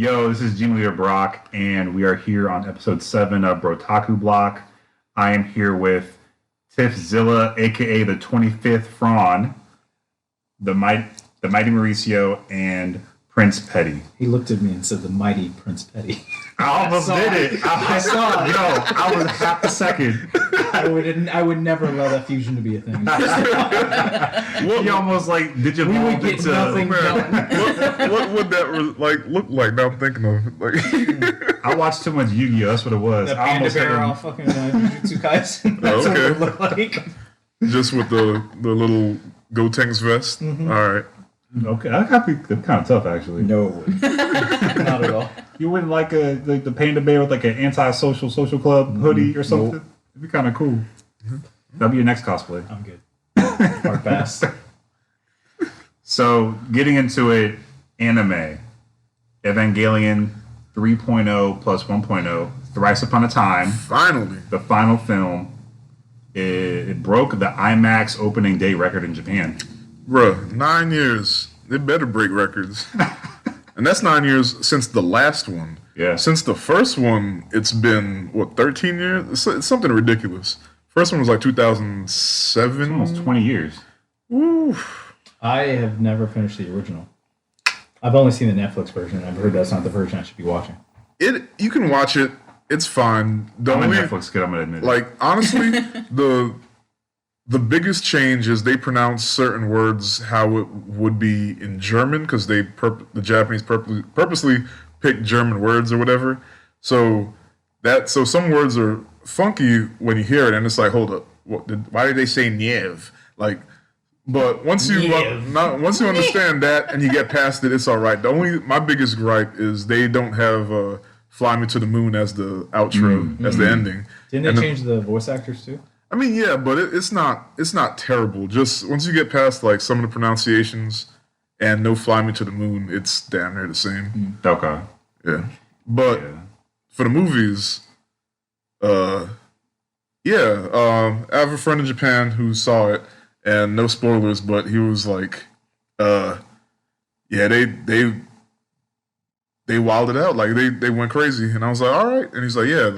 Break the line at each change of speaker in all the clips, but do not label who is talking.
Yo, this is Gene Leader Brock, and we are here on episode 7 of Brotaku Block. I am here with Tiffzilla, aka the 25th Frawn, the Mighty Mauricio, and Prince Petty.
He looked at me and said, "The mighty Prince Petty."
I almost did it.
I saw it.
Yo, I was half a second.
I would never allow that fusion to be a thing.
You almost did you?
We would get nothing done.
What would that look like? Now I'm thinking of it.
I watched too much Yu-Gi-Oh. That's what it was.
The panda bear all fucking Jujutsu Kaisen. That's what it would look like.
Just with the little Gotenks vest.
Mm-hmm.
All right.
Okay, that could be kind of tough, actually.
No, not at all.
You wouldn't like the panda bear with an anti-social social club hoodie or something?
Nope.
It'd be kind of cool. That'd be your next cosplay.
I'm good. Hard pass.
So, getting into it, anime. Evangelion 3.0 plus 1.0, Thrice Upon a Time.
Finally.
The final film. It broke the IMAX opening day record in Japan.
Bruh, 9 years. They better break records. And that's 9 years since the last one.
Yeah.
Since the first one, it's been, 13 years? It's something ridiculous. First one was 2007.
It's almost 20 years.
Oof.
I have never finished the original. I've only seen the Netflix version, and I've heard that's not the version I should be watching.
You can watch it. It's fine.
I'm a Netflix kid, I'm going to admit it.
Honestly, the biggest change is they pronounce certain words how it would be in German because the Japanese purposely pick German words or whatever. So some words are funky when you hear it, and it's like, hold up, why did they say "niev"? But once you understand that and you get past it, it's all right. My biggest gripe is they don't have "Fly Me to the Moon" as the outro, as the ending.
Didn't they change the voice actors too?
I mean, yeah, but it's not terrible. Just once you get past some of the pronunciations and no "Fly Me to the Moon," it's damn near the same.
Okay.
Yeah, but for the movies, I have a friend in Japan who saw it, and no spoilers, but he was like, they wilded out, they went crazy, and I was like, all right, and he's like, yeah,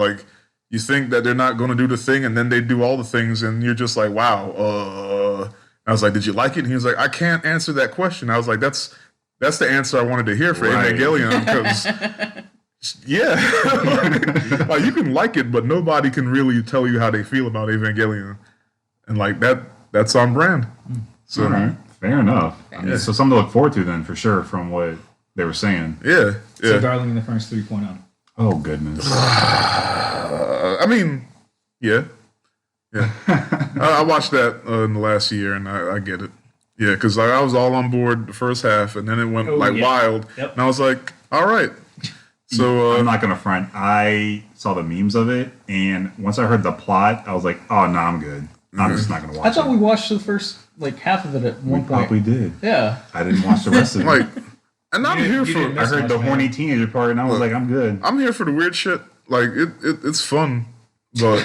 you think that they're not going to do the thing, and then they do all the things, and you're just like, wow. I was like, did you like it? And he was like, I can't answer that question. I was like, that's the answer I wanted to hear for Evangelion, because, you can like it, but nobody can really tell you how they feel about Evangelion. And that's on brand. So,
all right. Fair enough. I mean, so something to look forward to then, for sure, from what they were saying.
Yeah.
So Darling in the Franxx 3.0.
Oh, goodness.
I mean, yeah. I watched that in the last year, and I get it. Yeah, because I was all on board the first half, and then it went wild, and I was like, all right. So
I'm not gonna front. I saw the memes of it, and once I heard the plot, I was like, oh no, I'm good. I'm just not gonna watch it.
I thought we watched the first half of it at one point.
We did.
Yeah.
I didn't watch the rest of it.
And I'm here for.
I heard the horny teenager part, and I was like, I'm good.
I'm here for the weird shit. It's fun, but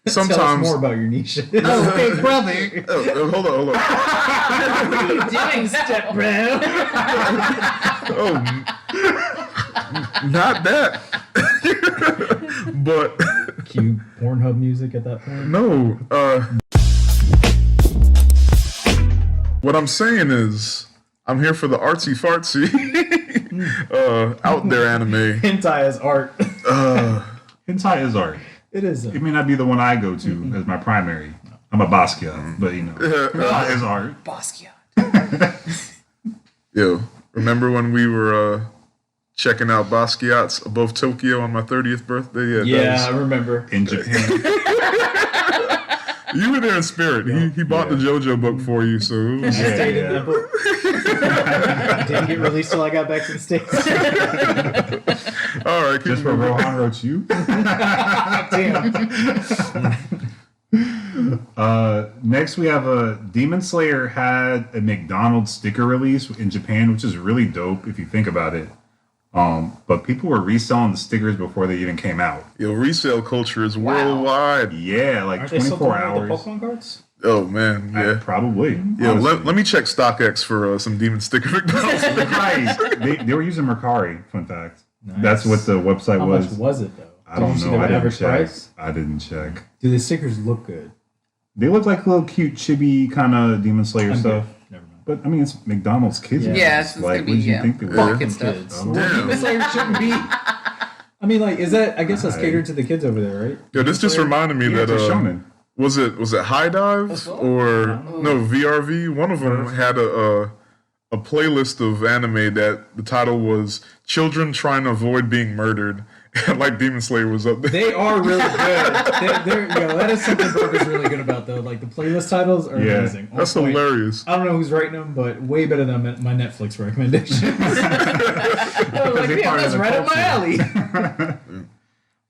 sometimes.
Tell us more about your niche.
Oh, big brother.
Hold on.
What are you doing, step bro?
Not that. But
Cue Pornhub music at that point.
No. What I'm saying is, I'm here for the artsy fartsy, out there anime.
Hentai is art.
Hentai is art.
It is.
It may not be the one I go to as my primary. I'm a Basquiat, but hentai is art.
Basquiat.
Yo, remember when we were checking out Basquiat's above Tokyo on my 30th birthday?
Yeah, I remember.
In Japan.
You were there in spirit. He bought the JoJo book for you, so it was,
I stayed in that book. Didn't get released till I got back to the States.
All right,
just for Rohan wrote you.
Damn.
Next, we have Demon Slayer had a McDonald's sticker release in Japan, which is really dope if you think about it. But people were reselling the stickers before they even came out.
Resale culture is worldwide.
Yeah,
Aren't they still
24
doing
hours.
the Pokemon cards?
Oh man, yeah.
Probably.
Yeah,
honestly.
let me check StockX for some demon sticker McDonald's.
Right. They were using Mercari, fun fact.
Nice.
That's what the website
How
was.
much was it though?
I don't
Did you see
know.
the
I didn't
average
check.
price?
I didn't check.
Do the stickers look good?
They look like little cute chibi kind of Demon Slayer
I'm
stuff.
good. Never mind.
But I mean, it's McDonald's kids.
Yeah.
movies.
Yeah, it's
like,
gonna
what
be
did you think they were?
bulk and stuff.
Kids.
Oh.
Damn.
Demon Slayer shouldn't be. I mean, like, is that? I guess that's
Right.
catered to the kids over there, right?
Yeah, this just reminded me
Yeah,
that
it's a shonen.
was it High Dive or no VRV? One of them had a playlist of anime that the title was "Children Trying to Avoid Being Murdered," and like Demon Slayer was up there.
They are really good. That is something Broke is really good about, though. Like, the playlist titles are
Yeah,
amazing. On
That's
point.
hilarious.
I don't know who's writing them, but way better than my Netflix recommendations. Like,
they
yeah,
part of
that's
the
right up my
culture.
alley.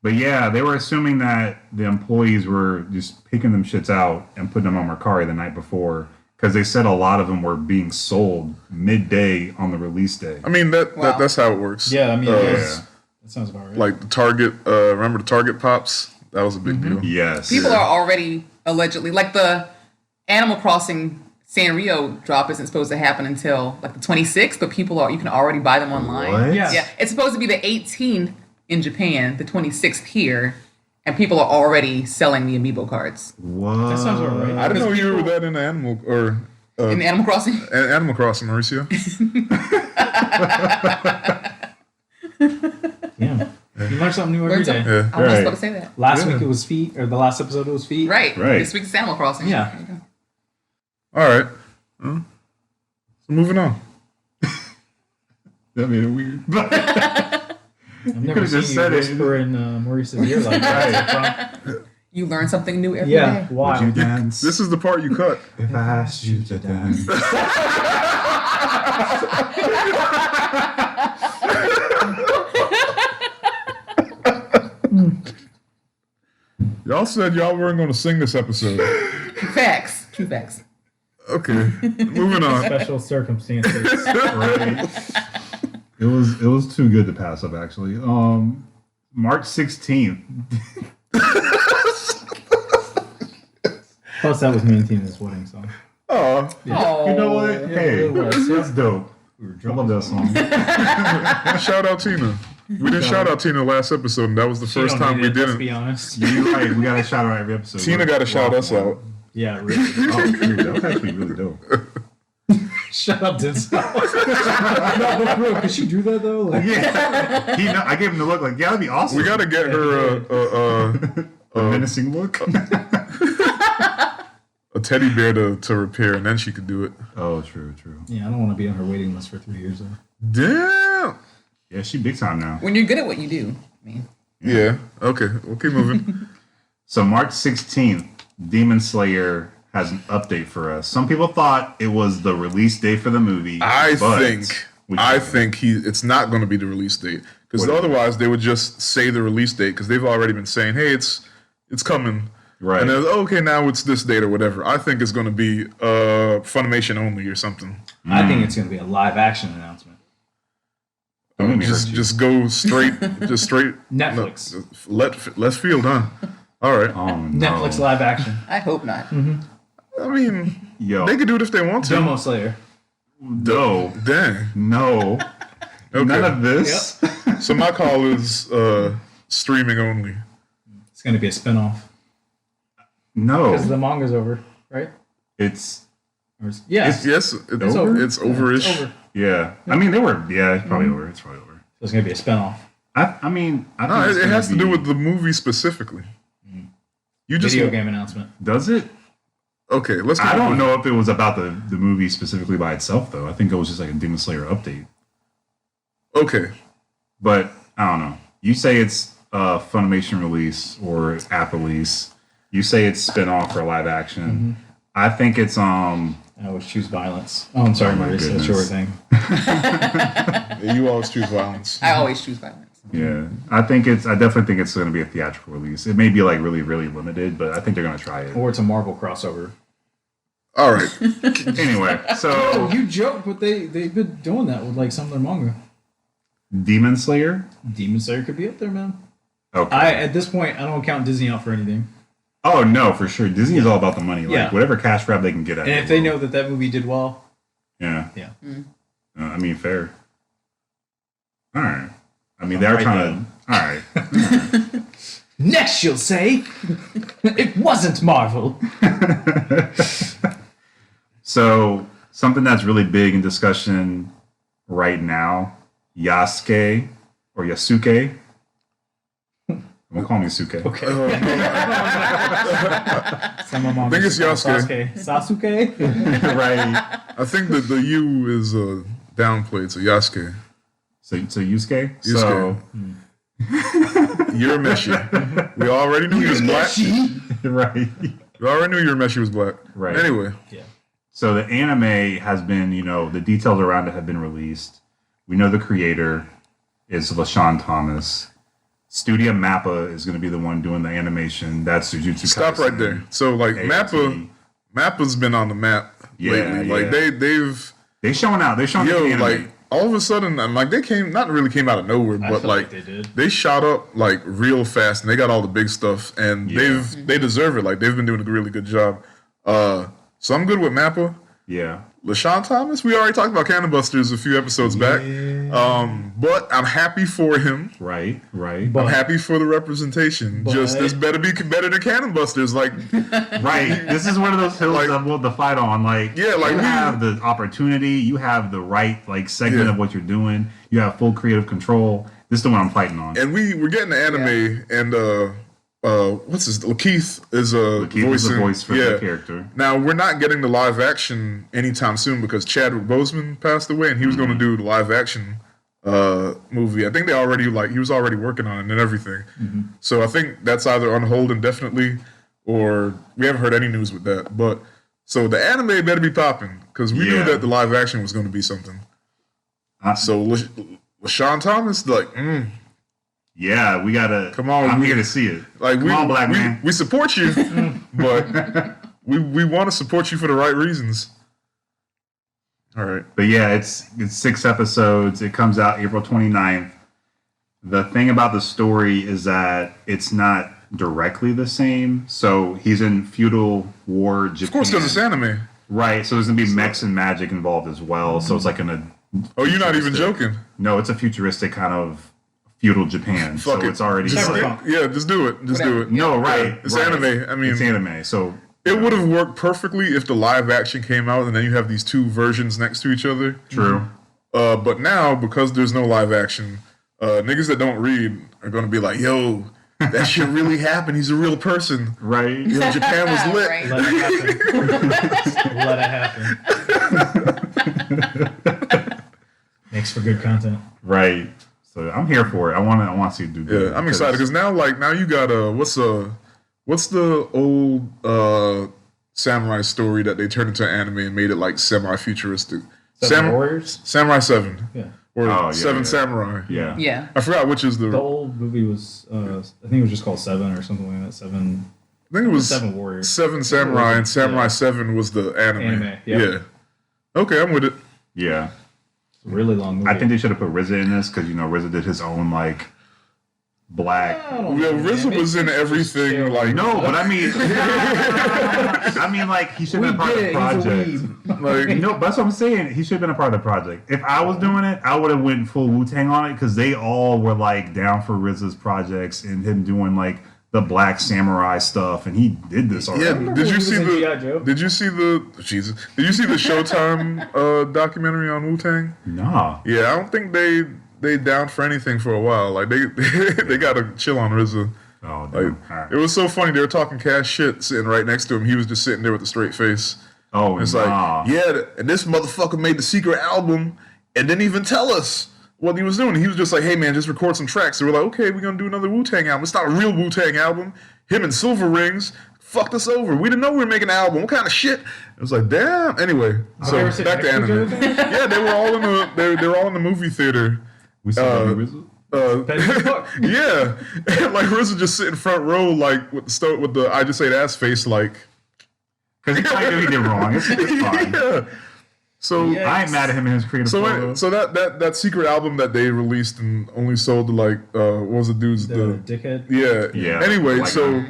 But yeah, they were assuming that the employees were just picking them shits out and putting them on Mercari the night before because they said a lot of them were being sold midday on the release day.
I mean
Wow.
that's how it works.
Yeah, I mean,
Yeah.
that sounds about right.
Like the Target, remember the Target pops? That was a big deal.
Yes.
People are already allegedly like the Animal Crossing Sanrio drop isn't supposed to happen until like the 26th, but you can already buy them online.
What?
Yeah.
Yeah, it's supposed to be the 18th in Japan, the 26th here, and people are already selling the amiibo cards
What?
That sounds about right.
I didn't know you were
people-
that into Animal or
in Animal Crossing.
Animal Crossing, Mauricio.
Yeah. You learn something new every
Learn
day.
something.
Yeah.
I was
Right.
supposed to say that.
Last
Yeah.
week it was feet, or the last episode it was feet.
Right.
Right.
This week's Animal Crossing.
Yeah.
There you go.
All right. So moving on.
That made it weird.
I've never
could've
seen
just
you
said it.
whisper in Maurice's ear like that.
You learn something new every day.
Yeah,
Would you
wow.
dance?
This is the part you cut.
if I asked you to dance.
Y'all said y'all weren't going to sing this episode.
Facts. True facts.
Okay. Moving on.
Special circumstances.
Right. It was too good to pass up actually. March 16th.
Plus, that was me and Tina's wedding song.
Oh,
Oh.
You know what?
Yeah,
Hey,
it was.
that's dope.
We were
I
drunk.
love that song.
shout out Tina. We didn't shout out Tina last episode, and that was the
She
first
don't
time
need
we
it, let's
didn't.
be honest.
You're right. We got to shout out every episode.
Tina got to shout us out.
Yeah, really.
Oh, dude, that was actually really dope.
Shut up, Denzel. No, but bro, because she drew that though. Like,
Yeah. I gave him the look like, yeah, that'd be awesome.
We got to get her
a menacing look.
a teddy bear to repair, and then she could do it.
Oh, true.
yeah, I don't want to be on her waiting list for 3 years though.
Damn.
Yeah, she big time now.
When you're good at what you do. I mean,
Yeah. Okay. We'll keep moving.
So March 16th, Demon Slayer has an update for us. Some people thought it was the release date for the movie.
I
but
think it's not going to be the release date because
What?
otherwise they would just say the release date because they've already been saying, hey, it's coming.
Right.
And then, okay, now it's this date or whatever. I think it's going to be Funimation only or something.
I think it's going to be a live action announcement.
Don't make me hurt you.
Just go straight,
Netflix.
Left field, huh? All right.
Oh, no.
Netflix live action.
I hope not.
I mean,
Yo,
they could do it if they want to.
Demo Slayer.
no.
Dang.
No.
Okay.
None of this.
So my call is streaming only.
It's going to be a spinoff
No.
because the manga's over, right?
It's,
Or yes,
Yes,
it's over.
It's overish.
It's over.
yeah. I mean, it's probably over. It's probably over.
So it's going to be a spinoff.
I mean, I
No,
think it's
it
gonna
has to do
be-
with the movie specifically. You just
Video game announcement.
Does it?
okay. Let's.
I don't know if it was about the movie specifically by itself, though. I think it was just like a Demon Slayer update.
Okay,
But I don't know. You say it's a Funimation release or app release. You say it's spin-off or live action. I think it's
I always choose violence. Oh, I'm sorry,
Oh my
Maurice. That's your
goodness.
thing.
you always choose violence.
I always choose violence.
yeah. I definitely think it's going to be a theatrical release. It may be like really really limited, but I think they're going to try it.
Or it's a Marvel crossover.
All right.
Anyway, so
You joke, but they've been doing that with like some of their manga.
Demon Slayer.
Demon Slayer could be up there, man.
Okay.
At this point, I don't count Disney out for anything.
Oh no, for sure. Disney is all about the money. Like
Yeah.
whatever cash grab they can get at.
And if they know that movie did well,
Yeah.
yeah.
I mean, fair. All right. I mean, they're trying to. All right.
Next, you'll say, it wasn't Marvel.
So something that's really big in discussion right now, Yasuke or Yasuke. Don't call me Suke.
Okay.
I think it's Yasuke.
Sasuke?
Right.
I think that the U is downplayed, so Yasuke.
So Yusuke.
Yusuke.
So
Urameshi. We already knew he was black.
right.
We already knew Urameshi was black.
Right.
Anyway.
Yeah.
So the anime has been, the details around it have been released. We know the creator is LaShawn Thomas. Studio Mappa is going to be the one doing the animation. That's Jujutsu
Stop
Kaisen.
right there. So like
AOT.
Mappa's been on the map lately. Like they've
They showing out. They're showing the anime.
like all of a sudden, I'm like they not really came out of nowhere,
I
but
feel
like
they did.
they shot up like real fast and they got all the big stuff and they deserve it. Like they've been doing a really good job. So I'm good with Mappa.
Yeah.
LaShawn Thomas, we already talked about Cannon Busters a few episodes back. But I'm happy for him.
Right.
I'm happy for the representation. Just this better be better than Cannon Busters. Like
Right. This is one of those hills that we'll fight on. Like,
Yeah, like
you
we-
have the opportunity, you have the right segment of what you're doing, you have full creative control. This is the one I'm fighting on.
and we're getting the anime and what's his Lakeith is
Lakeith is the voice for the
yeah.
character.
Now we're not getting the live action anytime soon because Chadwick Boseman passed away and he was going to do the live action movie. I think they already he was already working on it and everything. So I think that's either on hold indefinitely or we haven't heard any news with that. But so the anime better be popping because we knew
Yeah.
that the live action was going to be something. So LaShawn Thomas
Yeah, we gotta.
Come on,
I'm here to see it.
like
Come on, black man.
we support you, but we want to support you for the right reasons. All right.
But yeah, it's 6 episodes. It comes out April 29th. The thing about the story is that it's not directly the same. So he's in feudal war Japan.
Of course, because it's anime.
Right. So there's gonna be mechs and magic involved as well. So it's like
Oh, you're not even
futuristic-
joking.
No, it's a futuristic kind of feudal Japan.
Fuck
so
it.
it's already
Just,
Cyberpunk.
yeah, just do it. Just do it.
no, right.
Yeah, it's
right.
anime. I mean,
it's anime. So
it would have worked perfectly if the live action came out and then you have these two versions next to each other.
true.
But now, because there's no live action, niggas that don't read are going to be like, yo, that shit really happened. He's a real person.
Right.
You know, Japan was lit.
Right.
Let it happen. Makes for good content.
Right. So I'm here for it. I want to see it do good.
Yeah, I'm excited because now you got what's the old samurai story that they turned into anime and made it like semi-futuristic?
Seven Warriors?
Samurai 7
Yeah.
or
Oh, yeah,
Seven
yeah.
Samurai.
Yeah.
Yeah.
I forgot which is
The
the.
old movie was, I think it was just called Seven or something like that. Seven.
I think it was
Seven Warriors.
Seven Samurai and Samurai
Yeah.
7 was the anime.
Anime,
Yeah.
yeah.
Okay, I'm with it.
Yeah.
It's a really long movie.
I think they should have put RZA in this because RZA did his own black.
I don't
Well,
know,
RZA
man.
was in everything.
chill.
Like
No, but I mean, he should
We
have been part of
get
the
it. He's a
project.
weeb.
like
No, but that's what I'm saying. He should have been a part of the project. If I was doing it, I would have went full Wu-Tang on it because they all were down for RZA's projects and him doing the Black Samurai stuff, and he did this already.
yeah.
remember
Did
when
you
he
see
was in G.I.
the?
Joe?
Did you see the? Jesus. Did you see the Showtime documentary on Wu Tang?
Nah.
Yeah, I don't think they down for anything for a while. Like they gotta chill on RZA.
Oh,
Like
damn. All right.
it was so funny. They were talking cash shit, sitting right next to him. He was just sitting there with a straight face.
Oh,
It's
nah.
like, yeah, and this motherfucker made the secret album and didn't even tell us what he was doing. He was just like, hey man, just record some tracks. So we're like, okay, we're gonna do another Wu-Tang album. It's not a real Wu-Tang album. Him and Silver Rings fucked us over. We didn't know we were making an album. What kind of shit? It was like, damn. Anyway,
they
so
were sitting
back to
next to each
anime.
other?
Yeah, they were all in the they were all in the movie theater.
We saw RZA?
Petty as fuck.
Yeah, and like RZA just sitting front row, like with the I just say ass face, like
Because he probably knew he did wrong. It's fine.
yeah. So
Yeah.
I ain't mad at him and his creative flow.
so that secret album that they released and only sold to what was the dude's
The dickhead.
yeah
Yeah,
Anyway,
like
so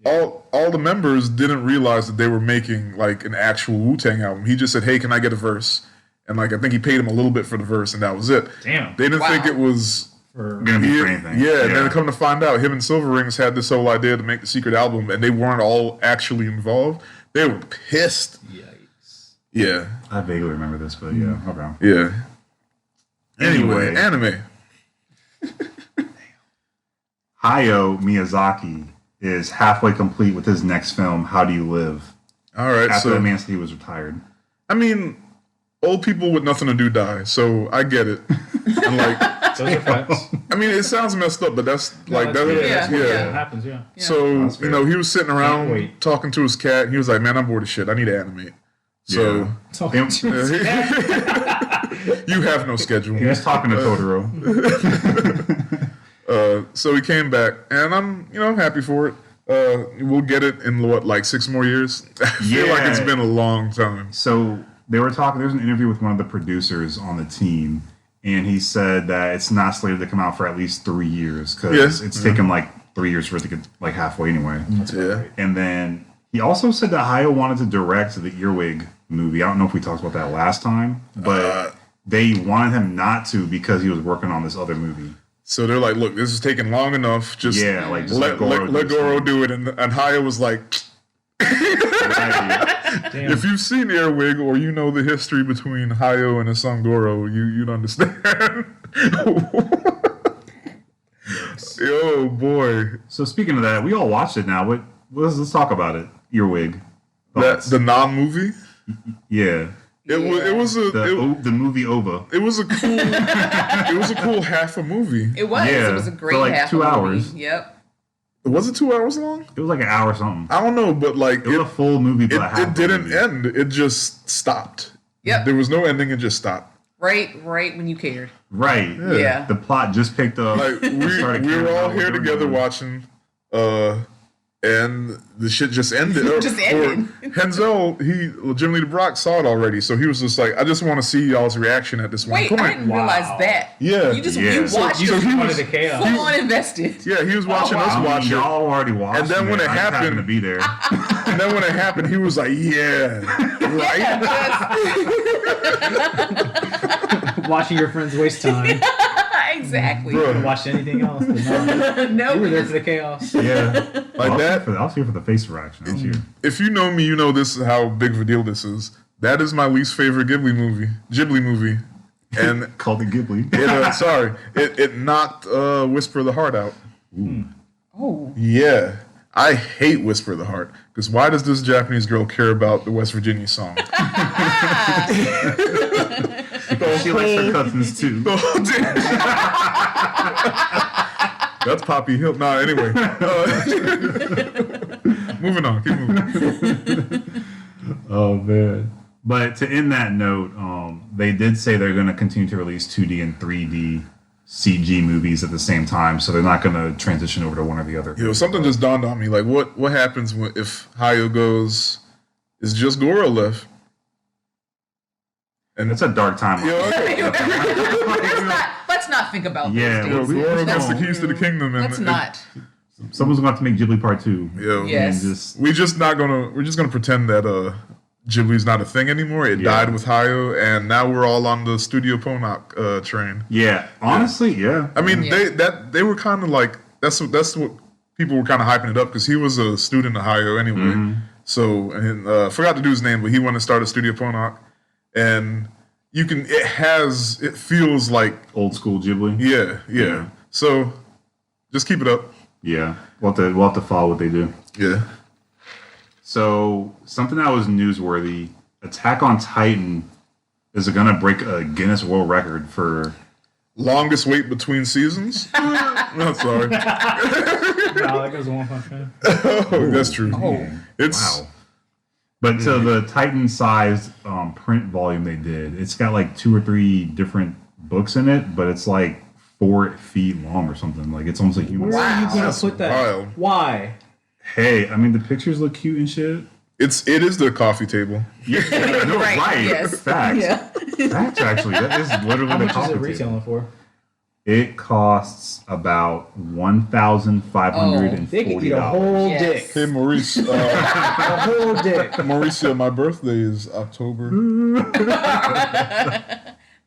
all the members didn't realize that they were making like an actual Wu-Tang album. He just said, "Hey, can I get a verse?" And like I think he paid him a little bit for the verse, and that was it.
Damn.
They didn't think it was
gonna be for anything.
Yeah, and then come to find out, him and Silver Rings had this whole idea to make the secret album, and they weren't all actually involved. They were pissed.
Yikes.
Yeah,
I vaguely remember this, but yeah, okay.
yeah. Anyway, anime.
Hayao Miyazaki is halfway complete with his next film, How Do You Live?
All right,
After
so
that man said he was retired.
I mean, old people with nothing to do die, so I get it. And like,
Those are facts.
I mean, it sounds messed up, but that's like that.
It happens, yeah.
So
That's fair.
he was sitting around
wait.
talking to his cat. And he was like, "Man, I'm bored of shit. I need to animate." So
Talking to his cat.
you have no schedule.
He was talking to Totoro.
So he came back, and I'm happy for it. We'll get it in what, like 6 more years? I feel like it's been a long time.
So they were talking. There was an interview with one of the producers on the team, and he said that it's not slated to come out for at least 3 years because it's taken like 3 years for it to get like halfway anyway.
Yeah.
And then he also said that Hayao wanted to direct the Earwig movie. I don't know if we talked about that last time, but they wanted him not to because he was working on this other movie.
So they're like, "Look, this is taking long enough. Just
just
let Goro do it." And Hayao was like,
Damn.
"If you've seen Earwig or you know the history between Hayao and his son Goro, you'd understand." Oh boy,
So speaking of that, we all watched it now. Let's talk about it. Earwig.
that's the non-movie.
Yeah.
It was
The movie OVA.
it was a cool half a movie.
It was.
Yeah,
It was a great
for like
half
2
of the
hours.
movie. Yep.
Was it 2 hours long?
It was like an hour or something.
I don't know, but like
It was a full movie, but half
it
a
didn't
movie.
end. It just stopped.
Yep.
There was no ending. It just stopped.
Right when you cared.
Right.
Yeah.
The plot just picked up.
Like
Started
we
caring
were all
about what
here
they were
together
doing.
watching, and the shit just ended.
Just ended.
Henzel, Jim Lee Brock saw it already, so he was just like, "I just want to see y'all's reaction at this one
Wait, I
point."
didn't realize that.
Yeah.
You just
Yeah.
you
So-
watched
so
it
he
Wanted
was
the chaos.
full on invested.
Yeah, he was watching
wow.
us
I mean,
watch it,
y'all already watched
And then when it
I just happened
happened-
to be there.
and then when it happened, he was like, "Yeah, right."
Watching your friends waste time.
Exactly.
Bro.
Watch anything else. But no,
No,
you were
we
there
just
for the chaos.
Yeah.
Like that.
I was here for the face reaction. I was here.
If you know me, you know this is how big of a deal this is. That is my least favorite Ghibli movie, and
Called it Ghibli.
it knocked Whisper of the Heart out.
Oh.
Yeah, I hate Whisper of the Heart because why does this Japanese girl care about the West Virginia song?
She likes her cousins too.
That's Poppy Hill. Nah, anyway. Moving on. Keep moving.
Oh man! But to end that note, they did say they're going to continue to release 2D and 3D CG movies at the same time, so they're not going to transition over to one or the other.
Something just dawned on me. Like, what happens if Hayao goes? Is just Goro left?
And it's a dark time.
Okay.
Let's not think about
Yeah,
those things.
Goro gets the
don't.
keys to the kingdom, and
Let's not.
Someone's going to have to make Ghibli Part 2.
Yeah,
Yes.
And just
we're just gonna pretend that Ghibli's not a thing anymore. It died with Hayao, and now we're all on the Studio Ponoc train.
yeah, honestly, yeah.
I mean,
Yeah.
they were kind of like that's what people were kind of hyping it up because he was a student of Hayao anyway. So and forgot to do his name, but he wanted to start a Studio Ponoc, and it feels like
Old school Ghibli.
yeah. So just keep it up.
Yeah, we'll have to follow what they do.
Yeah.
So something that was newsworthy: Attack on Titan is going to break a Guinness World Record for
Longest wait between seasons? No, sorry.
No, that goes One Punch Man.
Oh, that's true.
Oh.
It's
wow. But so the Titan-sized print volume they did, it's got like 2 or 3 different books in it, but it's like 4 feet long or something. Like it's almost like human.
Where are you gonna
That's
put that?
wild.
Why?
Hey, I mean the pictures look cute and shit.
it is the coffee table.
Yeah, no,
Right,
right.
yes.
Facts.
Yeah.
Facts. Actually, that is literally
How
the
much is
coffee
it
table.
retailing for?
It costs about $1,540.
They could eat a whole
Yes.
dick.
Hey, Maurice.
A whole dick.
Mauricio, my birthday is October.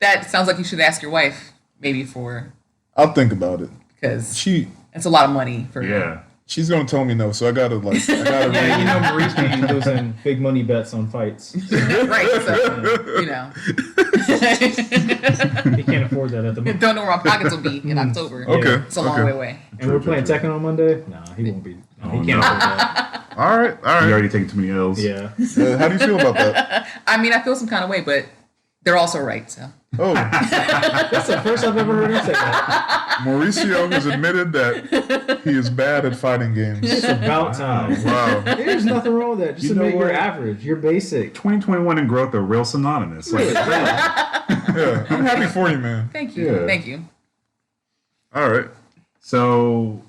That sounds like you should ask your wife maybe for
I'll think about it.
because
She
it's a lot of money for
Yeah.
she's gonna tell me no, so I gotta
Yeah, you know Maurice usually goes in big money bets on fights.
right. So you know,
He can't afford that at the moment.
don't know where my pockets will be in October.
Okay.
It's a long
okay.
way away.
And we're playing Tekken on Monday? No, he won't be. No, he can't
no.
afford that.
All right.
You already taken too many L's.
Yeah.
How do you feel about that?
I mean, I feel some kind of way, but they're also right. So
Oh,
That's the first I've ever heard him say that.
Mauricio has admitted that he is bad at fighting games.
It's about time.
Wow.
There's nothing wrong with that. Just
You know
admit you're
what?
average. You're basic.
2021 and growth are real synonymous. Like,
Yeah, I'm happy for you, man.
thank you,
Yeah.
thank you.
All right.
so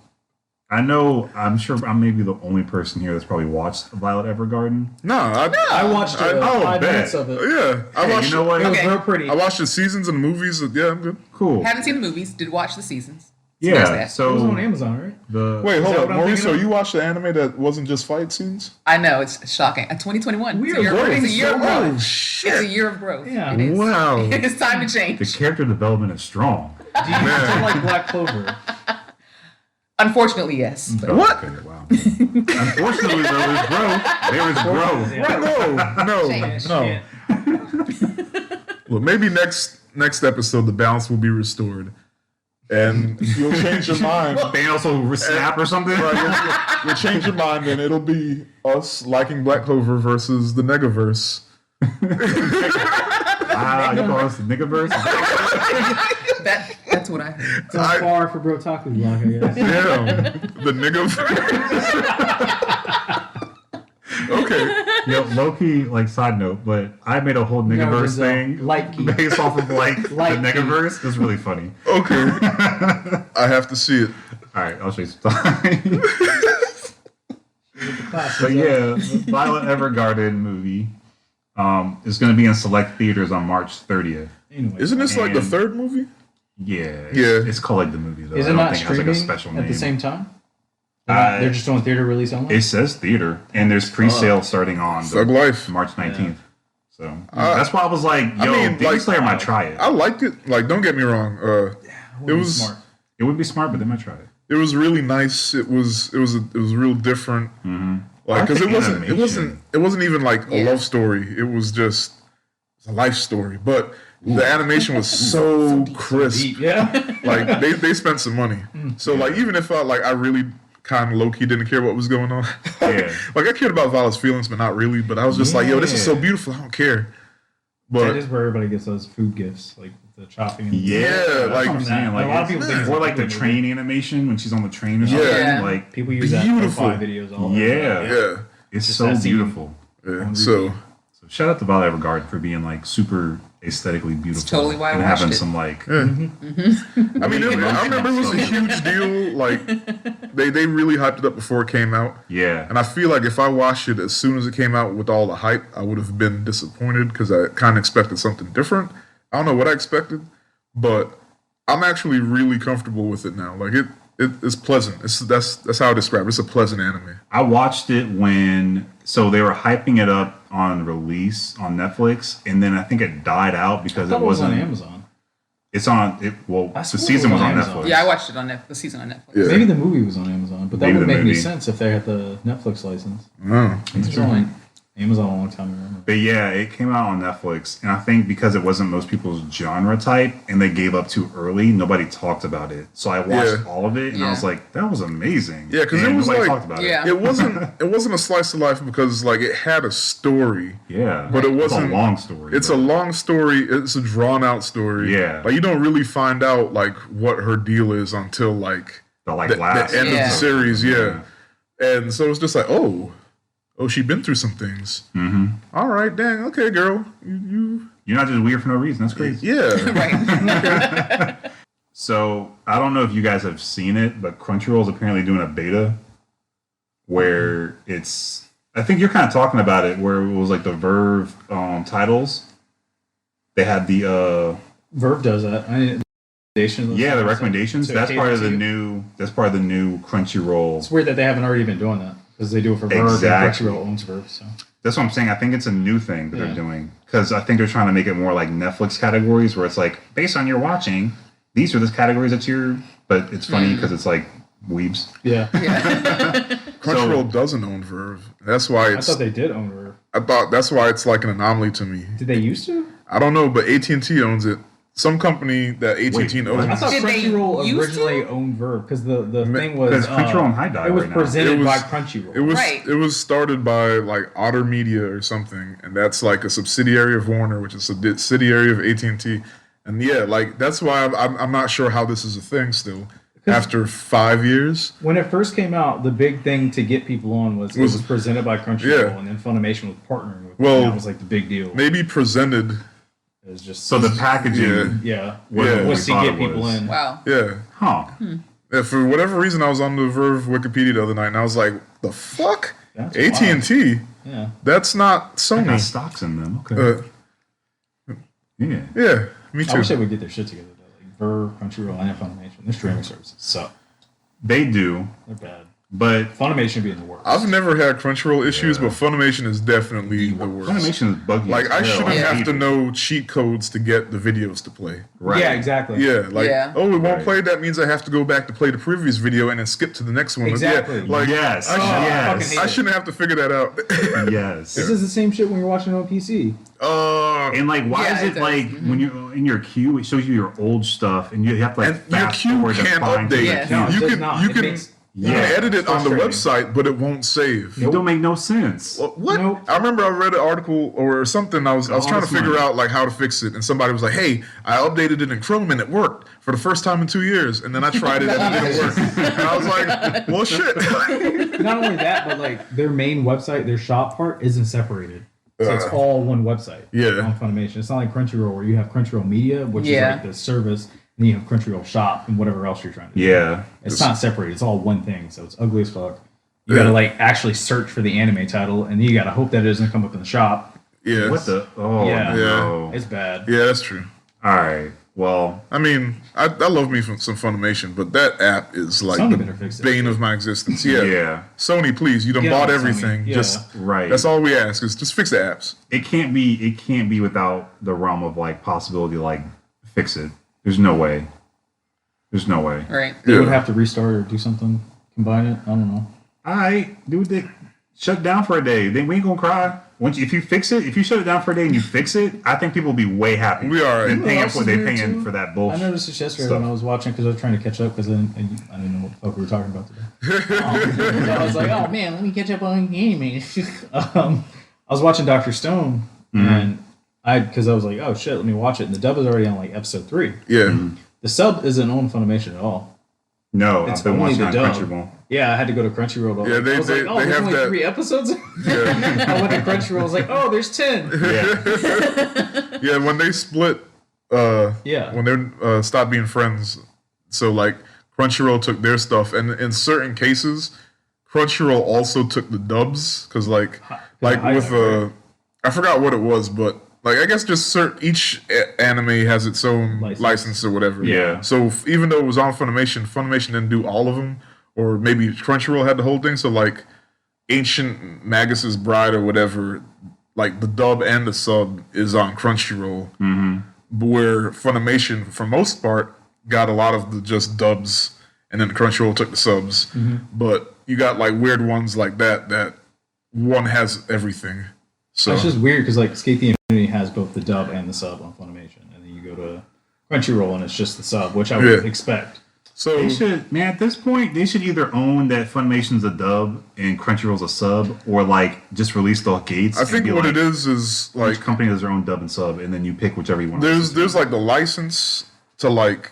I'm sure I'm maybe the only person here that's probably watched Violet Evergarden.
No,
I watched
I-
5
bet.
minutes of it.
Yeah, I
Hey,
watched.
you know what?
It was
Okay.
real pretty.
I watched the seasons and movies. Yeah, I'm good.
Cool.
Haven't seen the movies. Did watch the seasons. So there's
Yeah.
that.
It was on
So
Amazon, right?
the
Wait, hold
that
up,
what I'm thinking
Mauricio.
of?
You watched the anime that wasn't just fight scenes?
I know it's shocking. 2021.
We
It's a
are
year,
growing
it's a year
so
of growth.
Oh
It's
shit!
a year of growth.
Yeah.
It is.
Wow.
It's time to
the
change.
character development is strong.
Do you
Man.
like Black Clover?
Unfortunately, yes. But
What?
Okay, wow. Unfortunately, there was growth. There was growth.
Yeah.
No,
Change.
no. Well, maybe next episode the balance will be restored, and you'll change your mind.
Thanos will snap or something.
Right, you'll change your mind, and it'll be us liking Black Clover versus the Negaverse.
Wow, you call us the niggaverse?
that's what I heard.
It's on par for Brotaku block, I guess.
Damn, the Negaverse. Okay.
Yo, low-key, like, side note, but I made a whole niggaverse
there's a
thing
light key.
based off of, like,
Light
the
key.
niggaverse. It's really funny.
Okay. I have to see it.
All right, I'll show you some time. But yeah, Violet Evergarden movie is going to be in select theaters on March 30th.
Anyway,
Isn't this like the
And-
third movie?
Yeah.
Yeah.
It's called like the movie, though.
is
I
it
don't
not
think it has
streaming
like a special name.
at the same time?
Uh,
They're just doing theater release only?
It says theater, and there's pre-sale starting on
Thug Life.
March 19th. So that's why I was like, yo, Demon
like,
Slayer might try it.
I liked it. Like, don't get me wrong. It was
smart.
It would be smart, but they might try it.
it was really nice. It was real different. Like,
I
because
think
it wasn't even like a
Yeah.
love story. It was just a life story. But the animation was so crisp.
Yeah.
Like they spent some money. So like even if I really kind of low key didn't care what was going on.
Yeah.
Like I cared about Violet's feelings, but not really. But I was just like, yo, this is so
Yeah.
beautiful. I don't care.
That
But
is where everybody gets those food gifts, like the chopping. And
Yeah,
Yeah,
that's
like-
what I'm saying. Like,
A lot of people think it's
or
a
like the
movie.
train animation when she's on the train or something.
Yeah.
Like,
People use that for
Beautiful.
5 videos all
yeah,
yeah,
it's
Just
so
that scene.
beautiful.
yeah. So
So shout out to Violet Evergarden for being like super aesthetically beautiful.
totally why I
and
watched
having
it.
some like
I mean, I remember it was a huge deal. Like they really hyped it up before it came out.
yeah.
And I feel like if I watched it as soon as it came out with all the hype, I would have been disappointed because I kind of expected something different. I don't know what I expected, but I'm actually really comfortable with it now. Like it's pleasant. That's how I describe it. It's a pleasant anime.
I watched it when they were hyping it up on release on Netflix, and then I think it died out because
I
it
thought it was on
wasn't.
Amazon.
It's on it. Well,
I
the
swore it
season
was
was
on
on
Amazon.
Netflix.
Yeah, I watched it on the season on Netflix.
Yeah.
Maybe the movie was on Amazon, but that
Maybe
wouldn't
the
make any
movie.
sense if they had the Netflix license.
Oh.
It was on Amazon a long time ago.
But yeah, it came out on Netflix, and I think because it wasn't most people's genre type, and they gave up too early, nobody talked about it. So I watched
Yeah.
all of it, and I
Yeah.
was like, "That was amazing."
Yeah, 'cause
And
it was
nobody
like-
talked about
Yeah.
It wasn't a slice of life because like it had a story.
it. Yeah,
But it wasn't-
It's a long story.
It's
but-
a long story. It's a drawn out story.
Yeah.
Like you don't really find out like what her deal is until like
the like
the
last
end of
Yeah.
the series. Yeah. And so it's just like, oh, she been through some things.
Mm-hmm.
All right, dang, okay, girl, you
You're not just weird for no reason. That's crazy.
yeah.
Right.
So I don't know if you guys have seen it, but Crunchyroll is apparently doing a beta where it's. I think you're kind of talking about it, where it was like the Verve titles. They had the
Verve does that.
Yeah, the recommendations.
to
That's part of the
KFC.
new. That's part of the new Crunchyroll.
It's weird that they haven't already been doing that because they do it for Verve
Exactly.
and Crunchyroll owns Verve. So
That's what I'm saying. I think it's a new thing that
Yeah.
they're doing because I think they're trying to make it more like Netflix categories, where it's like based on your watching, these are the categories that you're. But it's funny because it's like weebs.
yeah,
Crunchyroll doesn't own Verve. That's why
I
it's.
thought they did own Verve.
I thought that's why it's like an anomaly to me.
Did they used to?
I don't know, but AT&T owns it. Some company that AT&T
Wait,
owns.
I thought
Did they
Crunchyroll
used
originally
to?
owned Verve because the thing was
Because Crunchyroll and High Dive
it was
right now.
presented
It was-
by Crunchyroll.
It was
Right.
it was started by like Otter Media or something, and that's like a subsidiary of Warner, which is a subsidiary of AT&T. And yeah, like that's why I'm not sure how this is a thing still after 5 years.
When it first came out, the big thing to get people on was it was presented by Crunchyroll,
Yeah.
and then Funimation was partnering with.
Well,
them. That was like the big deal.
Maybe presented.
It was just
So the packaging.
Yeah.
yeah,
Yeah.
was to
We thought
get
it
people
was.
in.
Wow.
Yeah.
Huh.
Yeah, for whatever reason, I was on the Verve Wikipedia the other night, and I was like, "The fuck,
That's
AT&T?
Yeah,
That's not
I got
Sony."
stocks in them. Okay. Yeah.
Yeah, me
I wish they
too.
would get their shit together though. Like Verve, Crunchyroll, and Funimation. Their streaming services suck.
They do,
They're bad.
but
Funimation should be in the works.
I've never had Crunchyroll issues, but Funimation is definitely the worst.
Funimation is buggy.
Like, I
as hell.
shouldn't
hate
have to
it.
know cheat codes to get the videos to play.
Right.
Yeah, exactly.
Yeah, like,
Yeah.
oh, it won't
Right.
play. That means I have to go back to play the previous video and then skip to the next one.
Exactly.
Yeah, like,
Yes.
I,
Oh, I
yes.
fucking hate
I
it.
shouldn't have to figure that out.
Yes.
This is the same shit when you're watching it on PC.
And like, why
Yeah,
is
it
it
does.
like when you're in your queue, it shows you your old stuff, and you have to like
and your
fast
queue
forward to
can't
find
update.
Yeah.
No, it
You
does
can
not.
you
It
can
makes-
you can edit it on the
frustrating.
website, but it won't save.
It don't make no sense.
What?
Nope.
I remember I read an article or something. I was trying to
honest
figure
money.
out like how to fix it, and somebody was like, "Hey, I updated it in Chrome and it worked for the first time in 2 years." And then I tried it and it didn't work. And I was like, "Well, shit."
Not only that, but like their main website, their shop part isn't separated. So it's all one website.
Yeah.
On Funimation. It's not like Crunchyroll where you have Crunchyroll Media, which
Yeah.
is like the service, and you have Crunchyroll Shop and whatever else you're trying to do.
Yeah.
It's not separated. It's all one thing. So it's ugly as fuck. You
Yeah.
gotta like actually search for the anime title, and then you gotta hope that it doesn't come up in the shop.
Yeah.
What the? Oh
Yeah.
no.
It's bad.
Yeah, that's true.
All right. Well,
I mean, I love me some Funimation, but that app is like
Sony
the
better fix it.
bane of my existence. Yeah.
Yeah.
Sony, please, you done
Get
bought
on it,
everything.
Sony. Yeah.
Just
right.
that's all we ask is just fix the apps.
It can't be. It can't be without the realm of like possibility to like fix it. There's no way. There's no way.
Right.
They would
Yeah.
have to restart or do something, combine it. I don't know.
All right, dude. They shut down for a day. Then we ain't gonna cry. Once if you fix it, if you shut it down for a day and you fix it, I think people will be way happy.
We are.
than
You know
paying
what
for
else
they
is weird,
paying
too?
for that
I
bullshit.
noticed this yesterday
stuff.
when I was watching because I was trying to catch up because I didn't know what the fuck we were talking about today. So I was like, oh man, let me catch up on anime. I was watching Dr. Stone and because I was like, oh shit, let me watch it. And the dub is already on like episode 3.
Yeah.
The sub isn't on Funimation at all.
No,
It's
I've been
only
watching
the
on
dub.
Crunchyroll.
Yeah, I had to go to Crunchyroll.
Yeah,
I was like, oh,
they
there's
have
only
that-
3 episodes?
Yeah.
I went to Crunchyroll. I was like, oh, there's 10.
Yeah,
Yeah, when they split,
Yeah.
when they stopped being friends, so like Crunchyroll took their stuff, and in certain cases, Crunchyroll also took the dubs because like with
right?
I forgot what it was, but like I guess just each anime has its own
License.
license or whatever.
Yeah.
So even though it was on Funimation, Funimation didn't do all of them, or maybe Crunchyroll had the whole thing. So like Ancient Magus's Bride or whatever, like the dub and the sub is on Crunchyroll, where Funimation, for most part, got a lot of the just dubs, and then Crunchyroll took the subs. But you got like weird ones like that one has everything. So
It's just weird because like Skate the Infinity has both the dub and the sub on Funimation, and then you go to Crunchyroll and it's just the sub, which I would
Yeah.
expect.
so
they should. Man, at this point, they should either own that Funimation's a dub and Crunchyroll's a sub, or like just release the gates.
I
and
think
be
what
like,
it is
each
like
company has their own dub and sub, and then you pick whichever you want.
there's like the license to like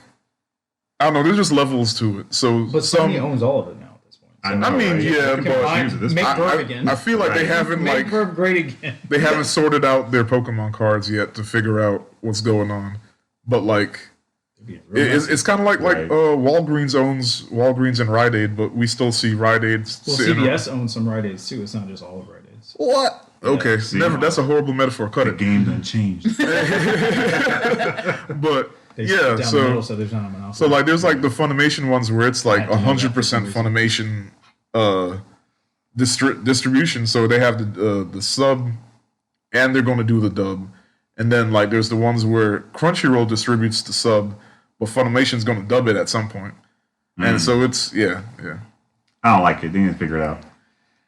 I don't know. There's just levels to it. So
But Sony owns all of it now at this point.
I know,
mean,
right?
yeah,
You
but-
can use it this
Make
point.
Verve again.
I feel like they
Right.
haven't
Make
like
Verve great again.
they haven't sorted out their Pokemon cards yet to figure out what's going on. But like it's kind of like
Right.
Walgreens owns Walgreens and Rite Aid, but we still see Rite Aid.
Well,
sitting
CVS owns some Rite Aids too. It's not just all of Rite Aids.
What? Okay,
see,
never. That's a horrible metaphor. Cut
The
it.
game done changed.
But
They
Yeah,
split down
so-
the middle, so there's not a monopoly.
So like, there's like the Funimation ones where it's like
I didn't know that
100%
for some reason.
Funimation distribution. So they have the sub, and they're going to do the dub. And then like, there's the ones where Crunchyroll distributes the sub, but Funimation's going to dub it at some point. And so it's yeah.
I don't like it. They need to figure it out.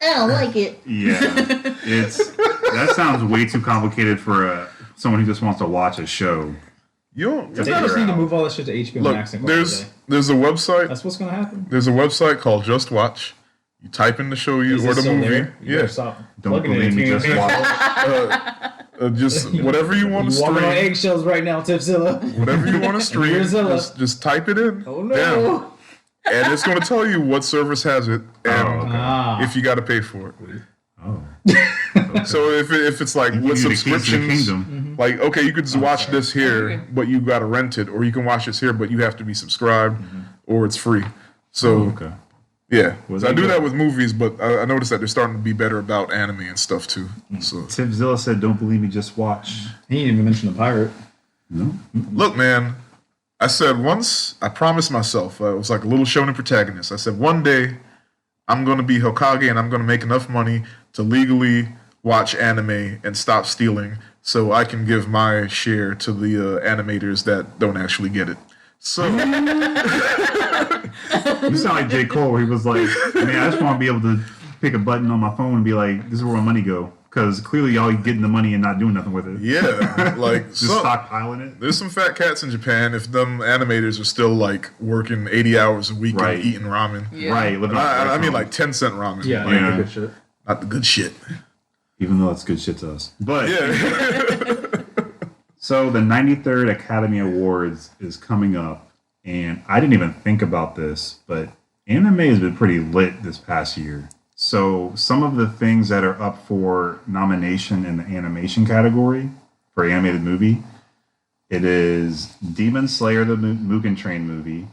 I don't like it.
Yeah, that sounds way too complicated for someone who just wants to watch a show.
You don't.
They
figure
just need to
out.
move all this shit to HBO
Look,
Max and call it a
there's
day.
a website.
That's what's gonna happen.
There's a website called Just Watch. You type in the show
Is
or
it
the
still
movie.
there? You better
Yeah.
stop
Don't
plugging it
believe
in
me,
if you
just
ain't
watch.
Just whatever you want to
You walking on
stream.
eggshells right now, Tipzilla.
Whatever you want to stream.
You're Zilla.
Just type it in.
Oh no.
Down. And it's going to tell you what service has it and
Oh, okay.
Ah.
if you got to pay for it.
Oh,
So if it's like with
Give you the keys to the
subscriptions,
kingdom.
like okay, you could just watch this here,
Okay.
but you got to rent it, or you can watch this here, but you have to be subscribed, or it's free. So
Okay.
yeah,
Well,
so I
there
do
you
that
go.
with movies, but I noticed that they're starting to be better about anime and stuff too. So
Tipzilla said, "Don't believe me, just watch."
He didn't even mention the pirate.
No.
look, man, I said once, I promised myself, it was like a little shonen protagonist. I said one day I'm going to be Hokage and I'm going to make enough money to legally watch anime and stop stealing so I can give my share to the animators that don't actually get it. So
You sound like J. Cole, where he was like, "Man, I just want to be able to pick a button on my phone and be like, this is where my money go." Because clearly y'all getting the money and not doing nothing with it.
yeah, like
Just
so,
stockpiling it.
there's some fat cats in Japan. If them animators are still like working 80 hours a week
Right.
and eating ramen,
Yeah.
Right. Living off
I mean
breadcrumbs.
like 10-cent ramen,
Yeah,
like,
Yeah.
good shit.
not the good shit.
Even though it's good shit to us. But
Yeah.
so the 93rd Academy Awards is coming up, and I didn't even think about this, but anime has been pretty lit this past year. So some of the things that are up for nomination in the animation category for animated movie, it is Demon Slayer, the Mugen Train movie,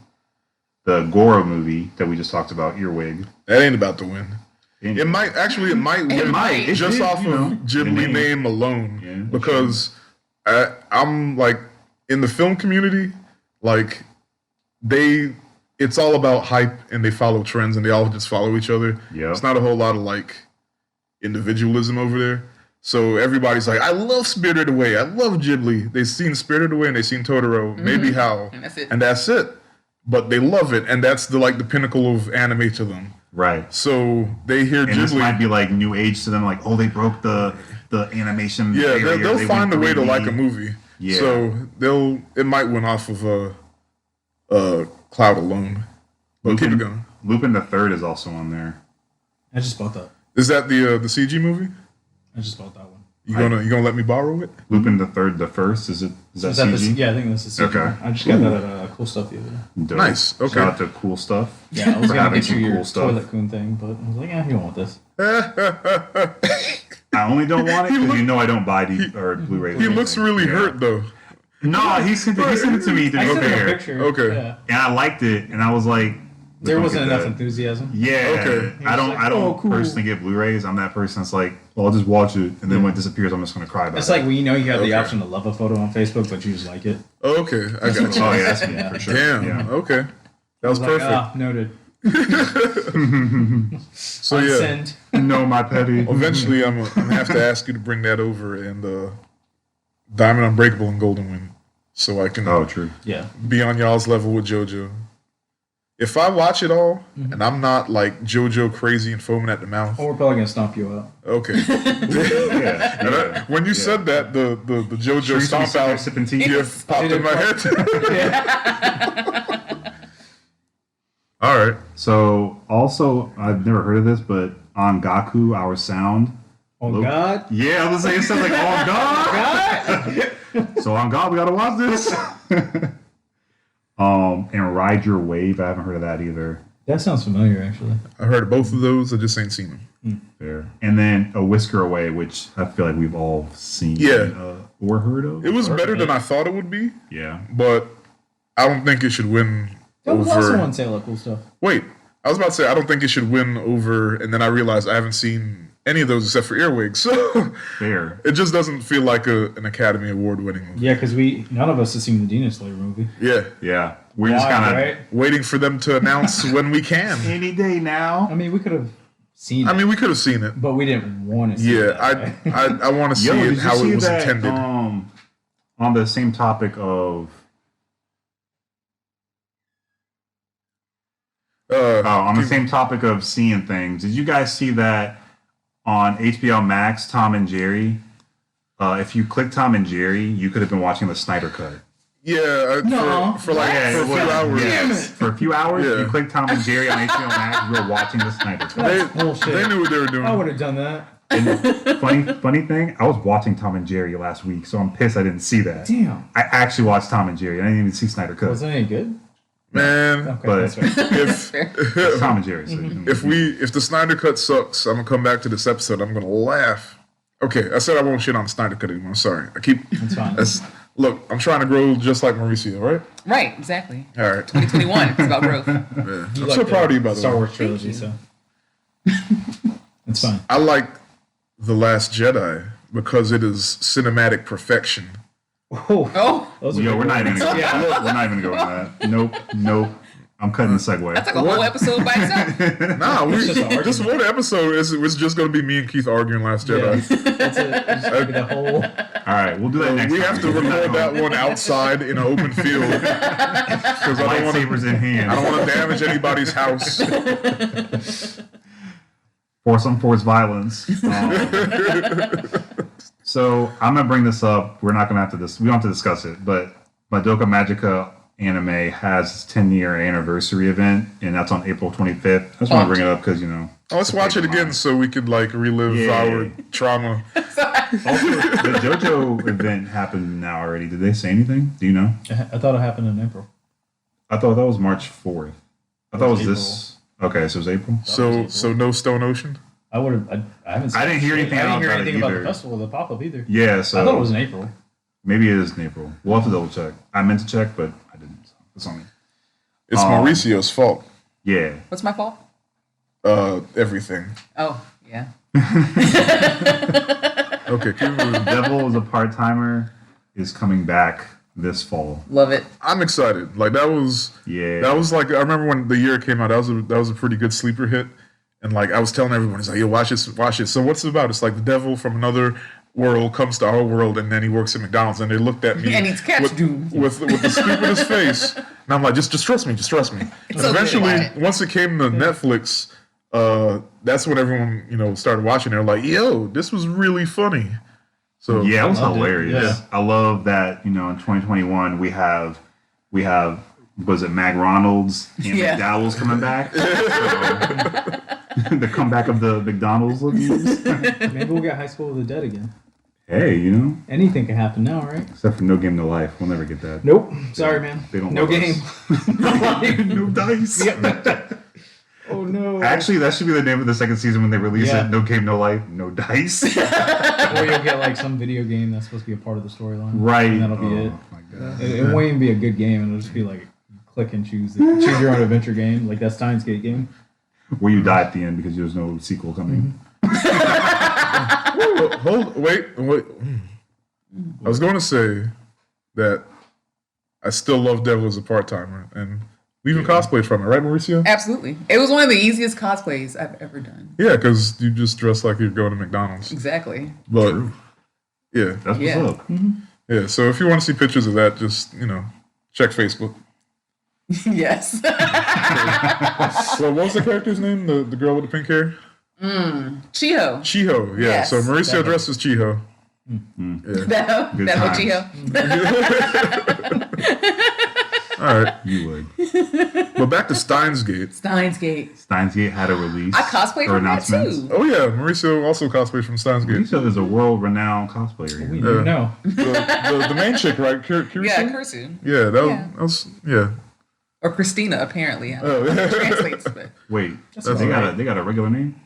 the Goro movie that we just talked about, Earwig.
That ain't about to win.
And-
It might win
might. It
just
did,
off
you know,
of Ghibli
the name.
name alone,
Yeah,
because I'm like in the film community, like it's all about hype and they follow trends and they all just follow each other.
Yep.
It's not a whole lot of like individualism over there. So everybody's like, I love Spirited Away, I love Ghibli. They've seen Spirited Away and they've seen Totoro, maybe Howl,
And that's it.
and that's it. But they love it, and that's the pinnacle of anime to them.
Right.
So they hear
And this
Ghibli.
might be like new age to them, like, oh, they broke the animation.
Yeah,
barrier.
they'll
They
find a
went
way to
3D.
like a movie.
Yeah.
So it might win off of Cloud alone. But keep it going.
Lupin the Third is also on there.
I just bought that.
Is that the CG movie?
I just bought that one.
You gonna let me borrow it?
Lupin the Third, the first, is that
Is that
CG?
yeah, I think that's the CG.
Okay.
I just got that at Cool Stuff the other day.
Dope.
Nice, okay.
Shout out to Cool Stuff.
Yeah, I was
For
gonna
having
get you
some
your
cool stuff.
toilet coon thing, but I was like, yeah, you don't want this.
I only don't want it
He
because
look-
you know I don't buy Blu-rays.
He looks really hurt though.
No, he sent it to me to
I
be
sent him a
fair,
picture.
Okay.
Yeah.
and I liked it, and I was like,
There
"Look
wasn't
at
enough
that."
enthusiasm.
Yeah,
Okay.
I don't.
He's like,
I don't
"Oh, cool."
personally get Blu-rays. I'm that person that's like, well, I'll just watch it, and then when it disappears, I'm just gonna cry about
It's
it.
like when you know you have the
Okay.
option to love a photo on Facebook, but you just like it.
Okay, I got
Oh
you.
yeah, that's me
Yeah.
for sure.
Damn.
Yeah.
Okay, that was
Like,
perfect.
noted.
So yeah,
Unsend.
No, my petty.
eventually I'm gonna have to ask you to bring that over and Diamond Unbreakable and Golden Wind, so I can
Oh, true.
Yeah.
be on y'all's level with JoJo. If I watch it all and I'm not like JoJo crazy and foaming at the mouth,
Or we're probably gonna stomp you out.
okay.
Yeah.
And when you said that, the JoJo stomp out
sipping tea.
gift popped in my head.
Yeah.
All right.
So also, I've never heard of this, but on Gaku, Our Sound.
Oh
Look.
God.
Yeah, I was saying stuff like, oh God.
God.
So on God, we gotta watch this. And Ride Your Wave. I haven't heard of that either.
That sounds familiar, actually.
I heard of both of those. I just ain't seen them.
Fair. And then A Whisker Away, which I feel like we've all seen or heard of.
It was better than I thought it would be,
Yeah.
but I don't think it should win
That was also
over.
on sale at Cool Stuff.
Wait, I was about to say I don't think it should win over, and then I realized I haven't seen any of those except for Earwig. So
Fair.
it just doesn't feel like an Academy Award winning movie.
Yeah, because none of us have seen the Demon Slayer movie.
Yeah.
Yeah. We're just kind of
right?
Waiting for them to announce when we can.
any day now.
I mean, we could have seen it.
I mean, we could have seen it.
but we didn't want to see it.
Yeah, I want to see it how it was intended.
On the same topic of on the same topic of seeing things, did you guys see that on HBO Max, Tom and Jerry? If you click Tom and Jerry, you could have been watching the Snyder Cut.
Yeah,
No.
for a few hours.
Yes. For a few hours,
Yeah.
you click Tom and Jerry on HBO Max, we were watching the Snyder Cut.
They,
Bullshit.
they knew what they were doing.
I would have done that.
And funny thing, I was watching Tom and Jerry last week, so I'm pissed I didn't see that.
Damn.
I actually watched Tom and Jerry. I didn't even see Snyder Cut.
Wasn't it any good?
Man,
Okay,
But-
that's right.
if
It's Tom and Jerry. So,
if the Snyder Cut sucks, I'm gonna come back to this episode. I'm gonna laugh. Okay, I said I won't shit on the Snyder Cut anymore. I'm sorry.
That's fine.
Look, I'm trying to grow just like Mauricio, right?
Right, exactly.
All right.
2021. It's about growth.
Yeah.
You
I'm
like
so
the
proud of you, by the
Star
way.
Wars trilogy, so it's fine.
I like The Last Jedi because it is cinematic perfection.
Oh,
Oh,
those are
Yo,
big
we're not
words.
even gonna, we're not even going to that. Nope. I'm cutting the segue.
that's like a whole episode by itself.
Nah,
It's just an argument.
this one episode was just gonna be me and Keith arguing Last
Yeah,
Jedi.
that's it. Just give it a whole.
All right, we'll do that next
We
time.
have to record that one outside in an open field because I don't want to.
Lightsabers in hand.
I don't want to damage anybody's house.
Force on force violence. So I'm gonna bring this up. We're not gonna have to we don't have to discuss it, but Madoka Magica Anime has its 10-year anniversary event, and that's on April 25th. I just want to bring it up because
Let's watch it again so we could like relive
Yeah.
our trauma.
Also, the JoJo event happened now already. Did they say anything? Do you know?
I thought it happened in April.
I thought that was March 4th. I thought it was
April.
this. Okay, so it was April.
So no Stone Ocean.
I would have. I haven't. Seen
I didn't hear
shit.
anything
I didn't hear
about it
anything about
either.
the festival, the pop up either.
Yeah, so
I thought it was in April.
maybe it is in April. We'll have to double check. I meant to check, but I didn't. So it's on me.
It's Mauricio's fault.
Yeah.
What's my fault?
Everything.
Oh, yeah.
Okay, keep moving.
Devil is a part timer is coming back this fall.
Love it.
I'm excited. Like that was like I remember when the year came out. That was a pretty good sleeper hit. And like I was telling everyone, it's like, yo, watch it. So what's it about? It's like the devil from another world comes to our world, and then he works at McDonald's, and they looked at me
And eats cats,
with,
dude.
with the stupidest face, and I'm like, just trust me. And
It's okay,
eventually,
watch it.
once it came to Netflix, that's when everyone started watching. They're like, yo, this was really funny. So
Yeah, it was
Loved it.
hilarious.
Yeah.
I love that, in 2021 we have was it Mag Ronalds and
Yeah.
McDowell's coming back? So, the comeback of the McDonald's reviews.
Maybe we'll get High School of the Dead again.
Hey,
Anything can happen now, right?
except for No Game No Life. We'll never get that.
Nope. Sorry, man.
They don't
no
love
game.
us. No dice.
Oh no.
Actually, that should be the name of the second season when they release
Yeah.
it. No Game No Life, No Dice.
Or you'll get like some video game that's supposed to be a part of the storyline.
Right.
And that'll be it.
My God.
It won't even be a good game. It'll just be like click and choose. Choose your own adventure game, like that Steins Gate game.
Where you die at the end because there's no sequel coming.
wait. I was going to say that I still love Devil as a part timer, and we even cosplayed from it, right, Mauricio?
Absolutely. It was one of the easiest cosplays I've ever done.
Yeah, because you just dress like you're going to McDonald's.
Exactly.
But yeah,
That's
Yeah.
what's up.
yeah. So if you want to see pictures of that, just check Facebook.
Yes.
So what was the character's name? The girl with the pink hair?
Chiho.
Chiho. Yeah.
Yes.
So Mauricio dressed as Chiho.
That
Good
that
times.
Chiho.
All right.
You would.
But back to Steins Gate.
Steins Gate.
Steins Gate had a release.
I cosplayed
or
from that
announcements.
too.
Oh yeah, Mauricio also cosplayed from Steins Gate.
Lisa is a world-renowned cosplayer.
We
Here.
do know.
The main chick, right? Kirsten?
Yeah, Kursu.
Yeah, that
Yeah.
was yeah.
Or Christina, apparently. I don't
Oh.
know how it translates, but
Wait,
That's
they
all
got a regular name?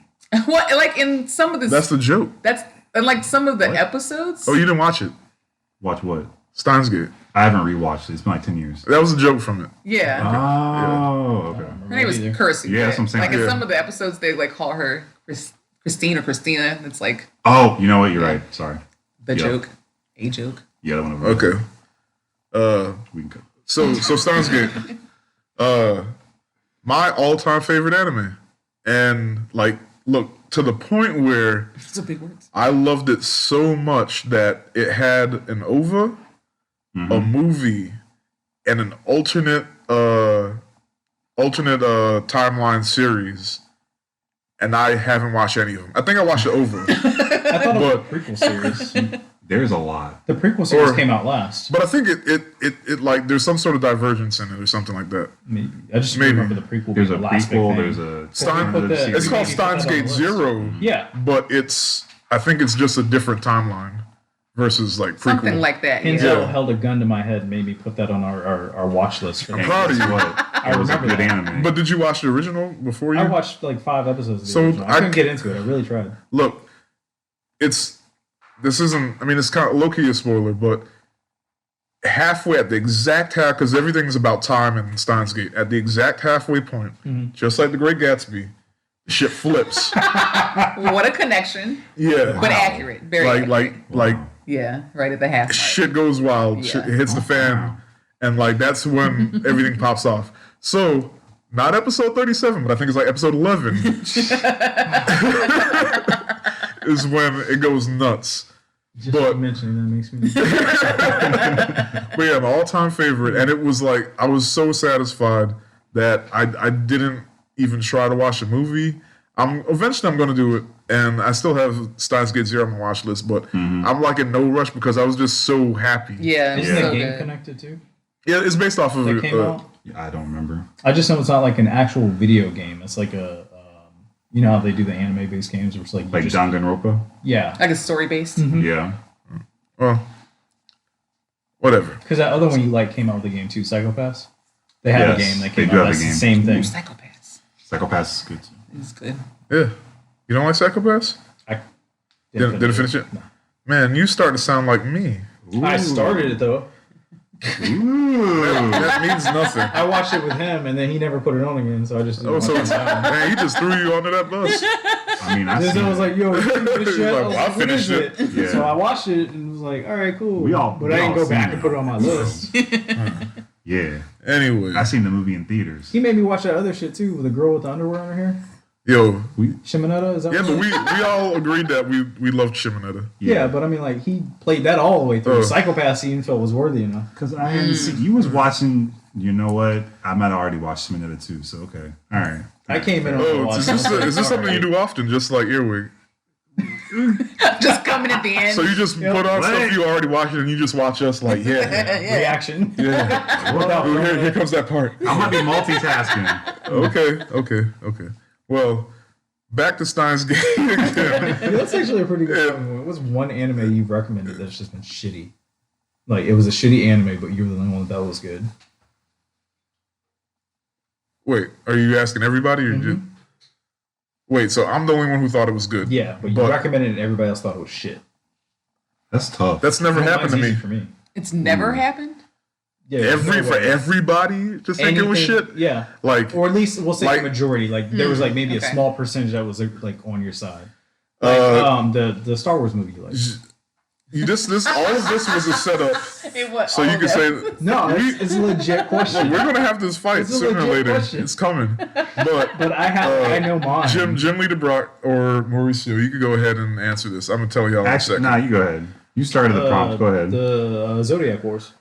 what? Like in some of the
That's the joke.
in like some of the episodes.
Oh, you didn't watch it?
Watch what?
Steins Gate.
I haven't rewatched it. It's been like 10 years.
That was a joke from it.
Yeah.
Oh, okay.
Her name was Kursu.
Yeah, that's what I'm saying.
Like in
Yeah.
some of the episodes, they like call her Christine or Christina. It's like
Oh, you know what? You're right. Sorry.
the
Yep.
joke, a joke.
Yeah, that one over.
Okay.
We can go.
So Steins Gate. My all-time favorite anime, and like, look to the point where
Those are big words.
I loved it so much that it had an OVA, a movie, and an alternate timeline series, and I haven't watched any of them. I think I watched the OVA,
I thought it was a prequel series.
There's a lot.
The prequel series
Or-
came out last.
but I think it like there's some sort of divergence in it or something like that.
I just
Maybe.
remember the prequel
There's
being
a
the last big
prequel.
thing.
There's a
Stein-
put the-
series.
It's called
Maybe
Steins
put that on
Gate
the list.
Zero,
Yeah.
but I think it's just a different timeline versus like prequel.
Something like that.
Denzel
Yeah.
held a gun to my head and made me put that on our watch list. For
I'm
And
proud of
guess
you.
what? It was a
remember
good
that.
anime.
But did you watch the original before you?
I watched like 5 episodes of the
So
original. I couldn't get into it. I really tried.
Look, this isn't. I mean, it's kind of low key a spoiler, but halfway at the exact half, because everything's about time in Steins Gate. At the exact halfway point, just like The Great Gatsby, shit flips.
What a connection,
Yeah,
but accurate. Very accurate.
like
Yeah, right at the half mark.
shit goes wild.
Yeah.
Shit hits the fan, and like that's when everything pops off. So. Not episode 37, but I think it's like episode 11 is when it goes nuts.
Just
But-
mentioning that makes me.
But yeah, my all-time favorite, and it was like I was so satisfied that I didn't even try to watch the movie. Eventually I'm gonna do it, and I still have Steins Gate Zero on my watch list, but I'm like in no rush because I was just so happy.
Yeah,
Isn't
so
the game
good.
connected too?
Yeah, it's based off of
That came out.
I don't remember.
I just know it's not like an actual video game. It's like a, you know how they do the anime-based games, where it's like you
Like
just,
Danganronpa.
yeah,
Like a story based.
Yeah.
Well, whatever.
because that other one you like came out with the game too, Psychopaths. They had a
Yes,
game that
they
came
do
out.
have a
That's the
game.
same thing.
Psychopaths.
Psychopaths is good too.
It's good.
Yeah, you don't like Psychopaths?
I
Didn't finish it.
No.
Man, you start to sound like me.
I started it though.
Ooh.
That means nothing.
I watched it with him, and then he never put it on again. So I just didn't
Oh, so
watch it down.
man, he just threw you under that bus.
I mean, I
Then
seen
I was
it.
like, "Yo, you finished
He's
yet?"
like,
I was
"Well, I
like, "What is
finished
it?"
Yeah.
So I watched it and was like, "All right, cool."
We all
but I didn't go
seen
back
it.
and put it on my list.
Yeah.
Anyway,
I seen the movie in theaters.
He made me watch that other shit too, with the girl with the underwear on her hair.
yo,
Shimonetta, is that?
yeah,
what
but
it is?
we all agreed that we loved Shimonetta.
Yeah, but I mean, like he played that all the way through.
Oh.
Psychopath scene felt was worthy enough.
Because I hadn't seen. You was watching. You know what? I might have already watched Minetta too. So okay. All right.
I came in on
Oh,
watching.
is this something you do often, just like Earwig?
Just coming at the end.
So you just
Yep.
put on
What?
stuff you already watched and you just watch us like, yeah,
reaction.
yeah. Oh, here comes that part.
I might be multitasking.
Okay. Well, back to Steins Gate again.
Yeah, that's actually a pretty good one. What's one anime you've recommended that's just been shitty? Like it was a shitty anime, but you were the only one that was good.
Wait, are you asking everybody or just? Wait, so I'm the only one who thought it was good.
Yeah, but you
But-
recommended it and everybody else thought it was shit.
That's tough.
That's never
Well,
happened to
mine's
me.
easy for me.
It's never happened.
Yeah, there's no
For
way.
everybody to think it was
Anything-
shit.
Yeah,
Like,
or at least we'll say
Like-
the majority. Like there was like maybe a
okay.
small percentage that was like on your side. Like the Star Wars movie you like.
all of this was a setup,
It was.
so you can say
No, it's a legit
Look,
question.
we're gonna have this fight
It's a
sooner or
legit
later.
question.
It's coming. But
I know mine.
Jim Lee DeBrock or Mauricio, you can go ahead and answer this. I'm gonna tell y'all in a
Actually,
second.
nah. You go ahead. You started the prompt. Go ahead.
The Zodiac Wars.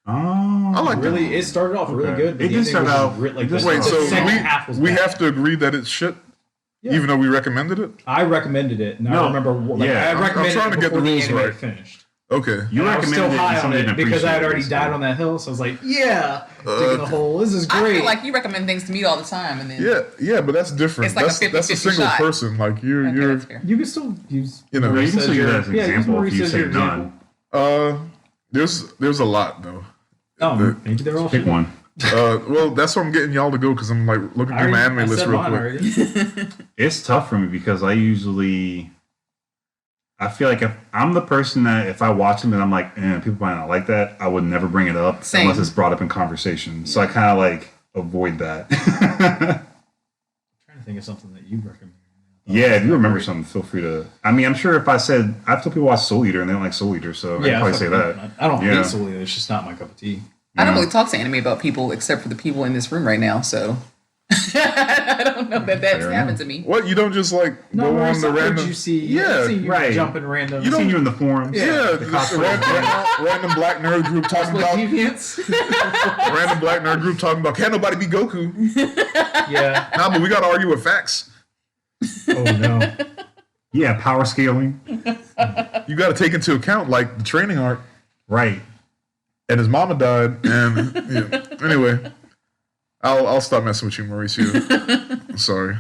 Oh,
I like
Really, it started off really
Okay.
good. But
It
the
did
ending
start
was
out-
like
just-
the
Wait, so
second half was
we
bad.
have to agree that it's shit,
Yeah.
even though we recommended it.
I recommended it, and
No,
I remember. Like,
yeah,
I
I'm
recommended
trying
it
to get the
before
rules
anime
right.
finished.
Okay.
You
And I was still
recommended it,
high
and
on
some
it
didn't
because I had
appreciate
already
it,
died
so-
on that hill. So I was like, yeah, digging the hole. This is
I
great.
feel like you recommend things to me all the time, and then
Yeah, but that's different.
It's like a
that's a
50-50
single
shot.
person. Like you're
Okay, that's fair.
You can still use.
you know.
Yeah, you can still use that as an
Yeah, use
example if you
Mauricio's
say
your
none.
There's a lot though.
Oh, maybe they're all
Pick
shit.
one.
Well, that's why I'm getting y'all to go because I'm like looking through my anime
I
list
said
real
mine
quick.
already.
It's tough for me because I feel like if I'm the person that if I watch them and I'm like, people might not like that, I would never bring it up
Same.
unless it's brought up in conversation. So I kind of like avoid that.
I'm trying to think of something that you recommend.
Yeah, if you remember something, feel free to. I mean, I'm sure if I said I've told people watch Soul Eater and they don't like Soul Eater, so I can probably say that.
I don't
Yeah.
hate Soul Eater. It's just not my cup of tea.
I don't really talk to anime about people except for the people in this room right now, so I don't know that that's
Fair
happened
enough.
to me.
What, you don't just like
No,
go on
Marissa,
the
I've heard
random?
you see,
Yeah,
I've seen you
right.
jumping random.
I've seen you in the forums.
Yeah,
the
this
cosplay.
random black nerd group talking
What
about
deviants?
random black nerd group talking about can't nobody be Goku.
Yeah.
Nah, but we gotta argue with facts.
Oh no.
Yeah, power scaling.
You gotta take into account like the training arc.
Right.
And his mama died, and yeah. Anyway, I'll stop messing with you, Mauricio. I'm sorry.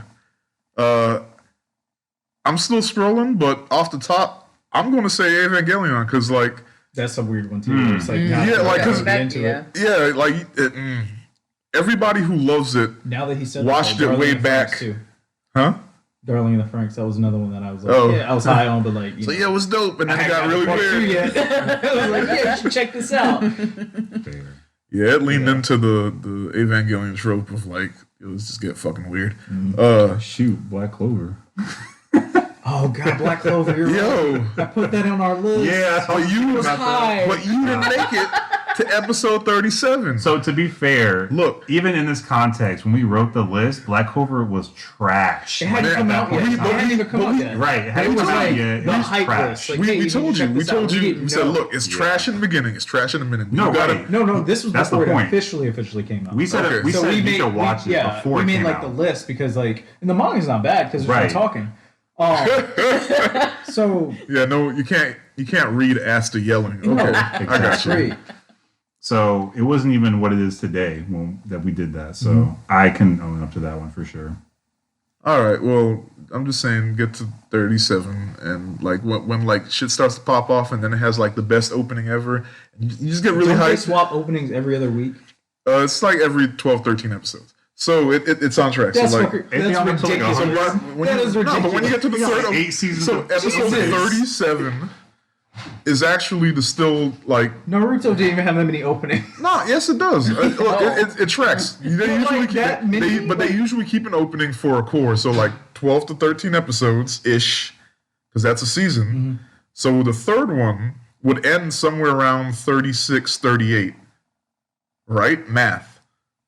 I'm still scrolling, but off the top, I'm gonna say Evangelion because like
That's a weird one too. Where it's like not
Yeah, like,
really
'cause-
into
yeah.
it.
yeah, like everybody who loves it,
Now that he said
Watched
that,
it way
Darling in the Franxx,
back.
too.
huh?
Darling in the Franxx, that was another one that I was like,
Oh.
yeah, I was high on, but like,
So yeah, it was dope, and then it got really
part two
weird.
yet. I was like, yeah, you should check this out.
Fair.
Yeah, it leaned into the Evangelion trope of like it was just get fucking weird.
Shoot, Black Clover.
Oh god, Black Clover, you're right.
Yo,
I put that on our list.
Yeah,
but you was
high.
but you didn't make it to episode 37.
So to be fair,
Look.
even in this context, when we wrote the list, Black Clover was trash.
It hadn't
Man,
come out yet.
we-
It hadn't even come
but
out
we-
yet.
Right, it hadn't
It was
come out
like
yet. It
the
was
hype
trash.
list. Like,
we,
hey,
we
you
told
need to
you,
check
we
this out.
told you,
didn't
we said,
know.
look, it's trash in the beginning, it's trash in the minute.
No,
you gotta,
right.
No, this was
That's the
before it
point.
officially came out.
We said
Okay.
we
so
said
we
you
made
could watch it before
we
it
made
came
like
out.
the list because like and the manga's not bad because
Right.
we're talking. So
Yeah, no, you can't read Asta yelling. Okay,
no,
I got
that's
you.
great.
So it wasn't even what it is today that we did that. So I can own up to that one for sure.
All right, well, I'm just saying, get to 37, and like when like shit starts to pop off, and then it has like the best opening ever, and you just get really
Don't they
hyped.
swap openings every other week?
It's like every 12, 13 episodes, so it's on track.
That's
so like,
fucking-
Ain't they on
that's
to, like,
ridiculous.
100?
when
That
you,
is
no, but when you get to the
We got,
third,
like, 8 seasons
so
of-
episode
Jesus.
37 is actually the still like.
Naruto didn't even have that many openings.
No, yes, it does. Look, it tracks. They usually
like
keep
that many?
they usually keep an opening for a core, so like 12 to 13 episodes ish, because that's a season.
Mm-hmm.
So the third one would end somewhere around 36, 38. Right? Math.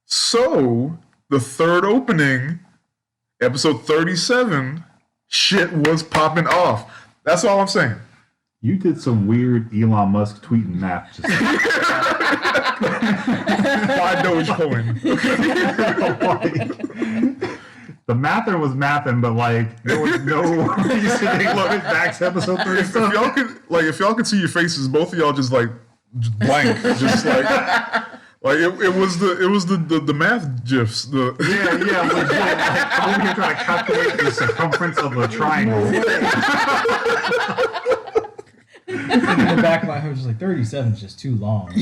So the third opening, episode 37, shit was popping off. That's all I'm saying.
You did some weird Elon Musk tweeting math. Just
Why Dogecoin?
the mather was mathing, but like there was no reason to look back to episode
If
37.
y'all could see your faces, both of y'all just like just blank, just like it was the math gifs. The
Yeah, legit. Like, I'm over here trying to calculate the circumference of a triangle.
And in the back of my head, I was just like, 37 is just too long.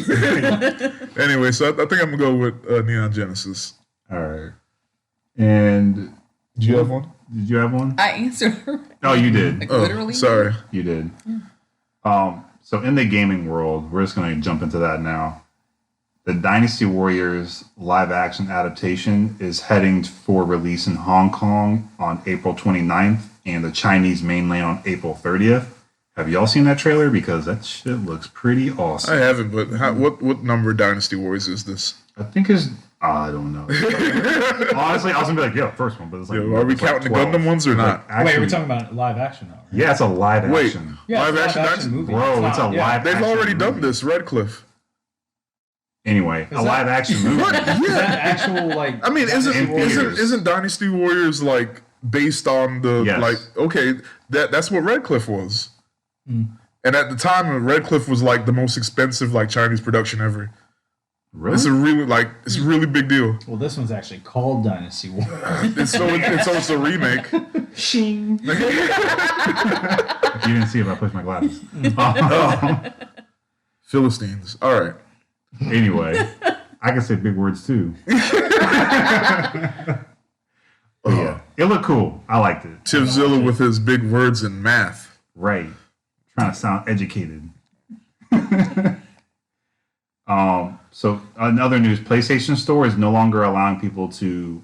Anyway, so I think I'm gonna go with Neon Genesis.
All right. And
Do you have one?
did you have one?
I answered her.
Oh, you did.
Like,
Oh,
literally.
sorry.
You did. So in the gaming world, we're just going to jump into that now. The Dynasty Warriors live action adaptation is heading for release in Hong Kong on April 29th and the Chinese mainland on April 30th. Have y'all seen that trailer? Because that shit looks pretty awesome.
I haven't, but what number Dynasty Warriors is this?
I think it's, I don't know. Honestly, I was going to be like, yeah, first one, but it's like,
Are we
it's like
counting
12.
the Gundam ones or
It's like
not?
actually-
Wait, we're talking about live action now, right?
Yeah, it's a live
Wait.
action.
Yeah,
Live
it's a
action
live
Dynasty?
movie.
Bro, it's a
not- yeah.
live
They've
action
already done
movie.
this, Redcliffe.
Anyway, a
that-
live action movie.
Is that actual, like...
I mean,
Warriors.
isn't Dynasty Warriors like based on the
Yes.
like? Okay, that's what Redcliffe was. And at the time, Redcliffe was like the most expensive like Chinese production ever.
Really?
It's a really big deal.
Well, this one's actually called Dynasty War.
So it's a remake.
Shing.
You didn't see if I pushed my glasses.
Philistines. All right.
Anyway, I can say big words too. But yeah, it looked cool. I liked it.
Tivzilla with his big words and math.
Right. Trying to sound educated. So in other news, PlayStation Store is no longer allowing people to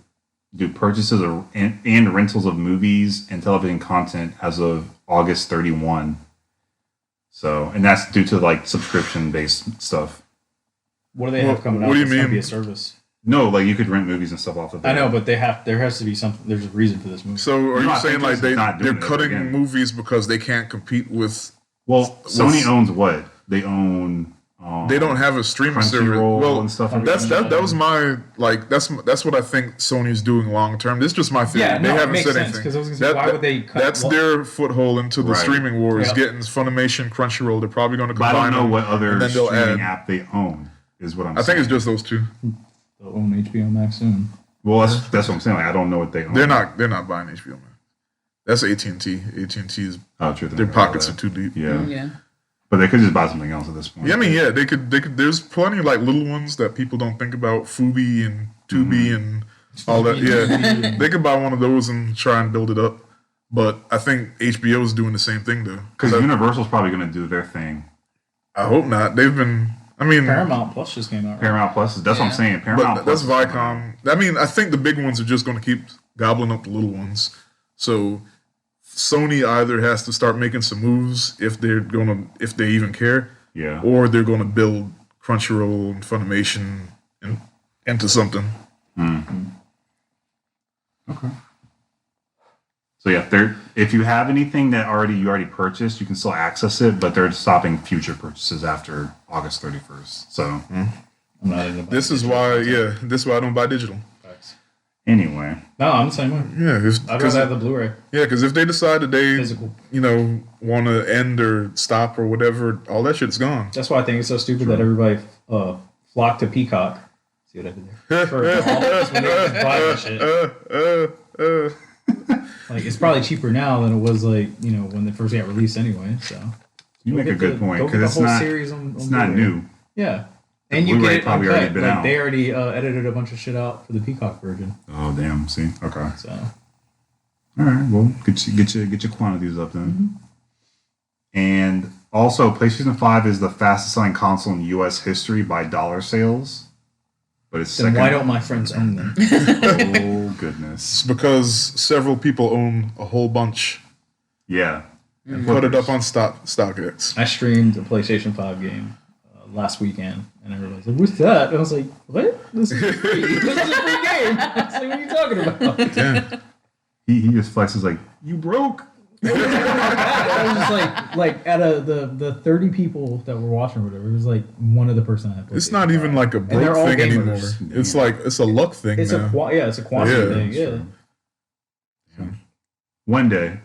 do purchases and rentals of movies and television content as of August 31. So, and that's due to like subscription based stuff.
What do they have coming out?
what do you
It's gonna
mean?
be a service.
No, like you could rent movies and stuff off of there.
I know, but there has to be something. There's a reason for this movie.
So are
No,
you
I
saying
think
like
it's not
they're
doing it
cutting
again.
movies because they can't compete with?
Well, Sony owns what? They own.
They don't have a streaming service.
Crunchyroll
Well,
and stuff.
that was my like that's what I think Sony's doing long term. This is just my theory.
Yeah, no,
they
it
haven't
makes
said
sense,
anything.
'cause I was gonna say, why would they cut-
That's their foothold into the
Right.
streaming wars.
Yep.
Getting Funimation, Crunchyroll. They're probably going to
But I
combine
don't know
them,
what other
and then they'll
streaming
add.
app they own. Is what I'm
I
saying.
think it's just those two.
They'll own HBO Max soon.
Well, that's what I'm saying. Like, I don't know what they own.
They're not buying HBO Max. That's AT&T. AT&T is
Oh, true.
their pockets are too deep.
Yeah.
Yeah.
But they could just buy something else at this point.
Yeah, I mean, yeah, they could. There's plenty of like little ones that people don't think about, Fubi and Tubi and all that. Yeah, they could buy one of those and try and build it up. But I think HBO is doing the same thing though.
Because Universal's probably going to do their thing.
I hope not. They've been. I mean,
Paramount Plus just came out. Right?
Paramount Plus. That's what I'm
Yeah.
saying. Paramount
but that's
Plus.
Viacom. I mean, I think the big ones are just going to keep gobbling up the little ones. So Sony either has to start making some moves if they even care.
Yeah.
Or they're going to build Crunchyroll and Funimation into something.
Okay. So yeah, if you have anything that you already purchased, you can still access it, but they're stopping future purchases after August 31st. So
I'm not into
This is why I don't buy digital.
anyway,
No, I'm the same way.
Yeah,
I'd rather have the Blu-ray
because if they decide that they
physical.
want to end or stop or whatever, all that shit's gone.
That's why I think it's so stupid that everybody flocked to Peacock. See what I did there? For all this when they just buy that shit. Like it's probably cheaper now than it was when they first got released anyway. So
you make a good point
go get
because
the
it's
whole
not
series on
it's not
Blu-ray.
new.
Yeah, and you
Blu-ray
get it
probably
uncut.
already been
Like
out.
they already edited a bunch of shit out for the Peacock version.
Oh damn! See, okay,
So
all right. Well, get your quantities up then. And also, PlayStation 5 is the fastest selling console in U.S. history by dollar sales. But it's
then
second.
why don't my friends own them?
Oh goodness!
It's because several people own a whole bunch
Yeah.
and put it up on StockX.
I streamed a PlayStation 5 game last weekend, and everybody's like, "What's that?" And I was like, "What? This is free. This is a free game." I was like, "What are you talking about?"
Yeah.
He just flexes like, you broke.
I was just like out of the 30 people that were watching or whatever, it was like one other person that had
It's
PlayStation
not even
5.
like a
they're
broke
all
thing anymore.
gamers.
It's like it's a luck thing
It's
now.
it's a quantity
Yeah,
thing.
that's
Yeah,
true. One day.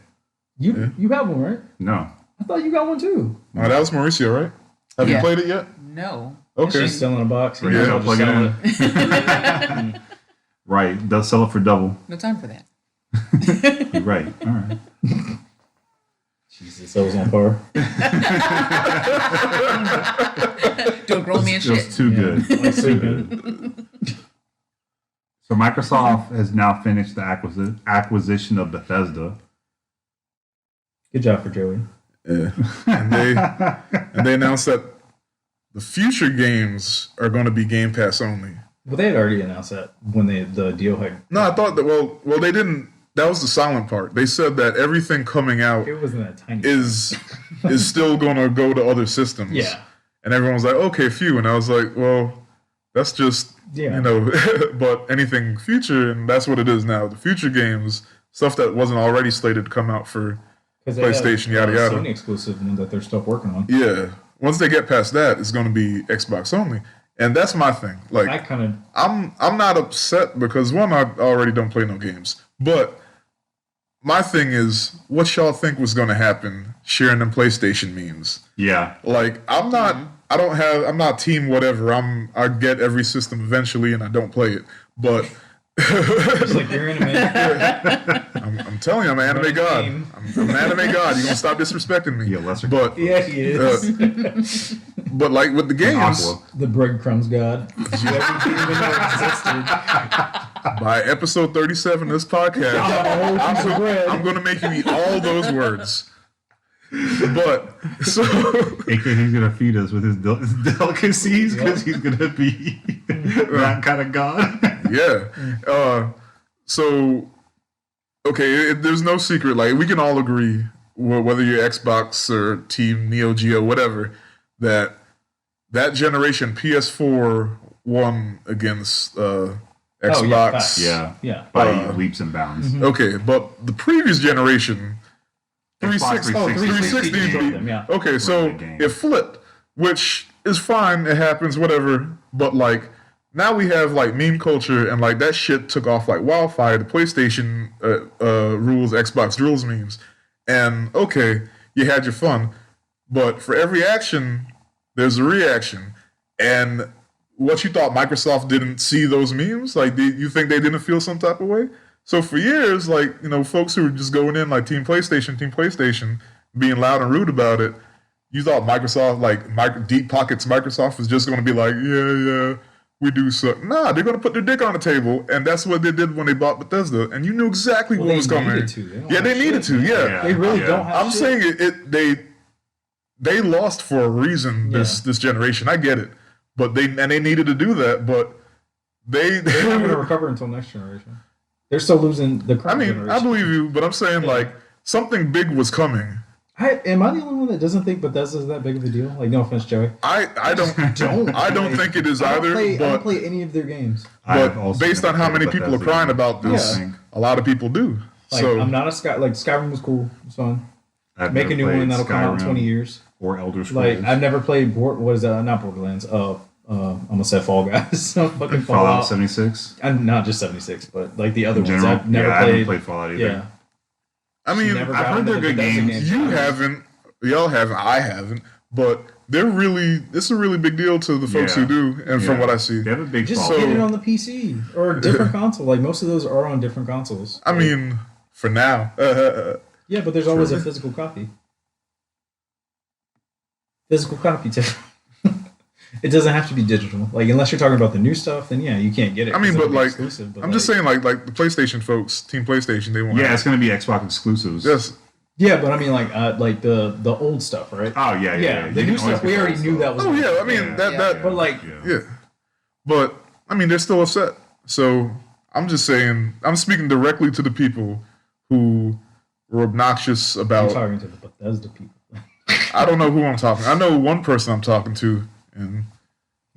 you have one, right?
No.
I thought you got one too.
Oh, that was Mauricio, right? Have you
Yeah.
played it yet?
No.
Okay.
She's still in a box.
Yeah,
I'll just
plug it
sell
in. Right. They'll sell it for double.
No time for that.
You're right. All right.
Jesus, that was on par.
Doing grown man
It was
shit.
too good.
That's so
Too
good.
good. So Microsoft has now finished the acquisition of Bethesda.
Good job for Joey.
Yeah. And they announced that the future games are going to be Game Pass only.
Well, they had already announced that when the deal had.
No, I thought that. Well, they didn't. That was the silent part. They said that everything coming out
It wasn't that tiny.
is still going to go to other systems.
Yeah.
And everyone was like, okay, phew. And I was like, well, that's just,
Yeah.
but anything future, and that's what it is now. The future games, stuff that wasn't already slated to come out for,
'Cause they have,
PlayStation, yada, yada.
Sony exclusive one that they're still working on.
yeah. Once they get past that, it's going to be Xbox only. And that's my thing. Like,
I kind of
I'm not upset because one, I already don't play no games. But my thing is, what y'all think was going to happen sharing them PlayStation memes?
Yeah.
Like, I'm not team whatever. I get every system eventually and I don't play it. But
it's like you're in a minute.
I'm telling you, I'm an anime god. I'm an anime god. You're going to stop disrespecting me.
Yeah, lesser.
But,
Yeah, he is.
but like with the games,
Aqua.
The breadcrumbs god. You didn't even know it existed.
by episode 37 of this podcast,
A whole piece of bread.
I'm going to make you eat all those words. But so
AKA he's gonna feed us with his delicacies because he's gonna be that kind of god.
yeah, So okay, there's no secret. Like we can all agree, whether you're Xbox or Team Neo Geo, whatever, that generation PS4 won against Xbox.
facts.
Yeah.
Yeah.
By leaps and bounds.
Okay, but the previous generation,
Xbox
360
beat them, yeah.
Okay, so
the game.
it flipped, which is fine. It happens, whatever. But like now we have like meme culture, and like that shit took off like wildfire. The PlayStation rules, Xbox rules memes, and okay, you had your fun, but for every action, there's a reaction, and what you thought Microsoft didn't see those memes? Like, you think they didn't feel some type of way? So for years, like, you know, folks who were just going in like Team PlayStation, being loud and rude about it, you thought Microsoft, like, Deep Pockets Microsoft was just going to be like, yeah, we do so. Nah, they're going to put their dick on the table, and that's what they did when they bought Bethesda, and you knew exactly what was coming. They needed to.
They really don't have
I'm
shit.
saying they lost for a reason this generation. I get it. But they needed to do that, but they're
not going to recover until next generation. They're still losing the current generation.
I believe you, but I'm saying like something big was coming.
Am I the only one that doesn't think Bethesda's that big of a deal? Like, no offense, Joey.
I don't think it is either.
I don't play any of their games.
But based on how many people are crying about this, a lot of people do.
Like,
So
I'm not a Skyrim was cool. It was fun.
I've
Make a
never
new one
played
that'll come out in
Skyrim
20 years.
Or Elder Scrolls.
Like, I've never played not Borderlands. Almost said Fall Guys. Fucking
Fallout 76.
And not just 76, but like the other ones.
General,
I've never
I
played.
haven't played Fallout either.
Yeah.
I mean,
Never
I've
got
heard
into
they're
the
good
Bethesda
games.
you haven't, y'all haven't, I haven't, but it's a really big deal to the folks who do, and from what I see.
They have a big
Just
following.
get it on the PC or a different console. Like most of those are on different consoles.
I mean, for now.
Yeah, but there's always a physical copy. Physical copy too. It doesn't have to be digital. Like unless you're talking about the new stuff, then yeah, you can't get it.
I mean,
'cause
but
it'll be
like,
exclusive, but
I'm just saying, like the PlayStation folks, Team PlayStation, they won't.
Yeah, it's going to be Xbox exclusives.
Yes.
Yeah, but I mean, like the old stuff, right?
Oh, yeah.
The
You
new
can always
stuff we
get
already
old
knew
stuff.
that was.
Oh yeah, I mean
Yeah.
that.
But like,
Yeah. But I mean, they're still upset. So I'm just saying, I'm speaking directly to the people who were obnoxious
I'm
about.
talking to the Bethesda people.
I don't know who I'm talking. I know one person I'm talking to, and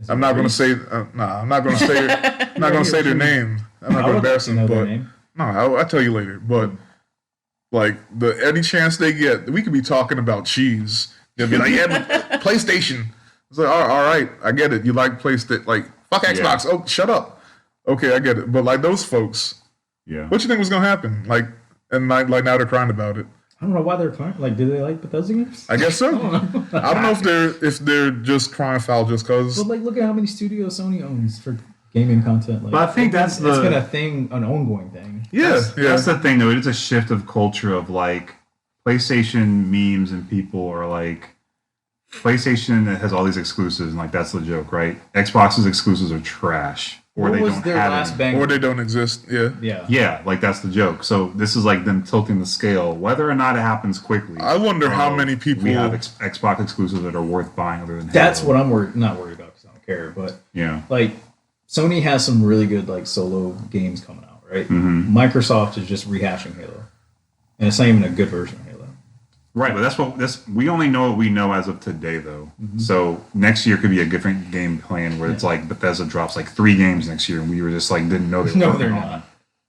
I'm not going to say. I'm not going to say. I'm not going to say their name. I'm not going to embarrass them. But no, I'll tell you later. But like any chance they get, we could be talking about cheese. They'll be like, yeah, but PlayStation. It's like, all right, I get it. You like PlayStation? Like, fuck Xbox. Oh, shut up. Okay, I get it. But like those folks, what you think was going to happen? Like, and like now they're crying about it.
I don't know why they're crying. Like, do they like Bethesda games?
I guess so. I don't know if they're just crying foul just because.
But like, look at how many studios Sony owns for gaming content. Like,
But I think it's
been a thing, an ongoing thing.
That's
the thing, though. It's a shift of culture of like PlayStation memes, and people are like, PlayStation has all these exclusives, and like that's the joke, right? Xbox's exclusives are trash, or
What
they
was
don't
their
have
last
any.
banger?
Or they don't exist. Yeah.
Yeah.
Yeah, like that's the joke. So this is like them tilting the scale, whether or not it happens quickly.
I wonder how many people
we have Xbox exclusives that are worth buying other than
That's
Halo.
what I'm not worried about because I don't care. But
Yeah.
like, Sony has some really good like solo games coming out, right?
Mm-hmm.
Microsoft is just rehashing Halo, and it's not even a good version of Halo.
Right, but we only know what we know as of today, though.
Mm-hmm.
So next year could be a different game plan where it's like Bethesda drops like 3 games next year, and we were just like didn't know they were
No,
working
they're
on
not.
them.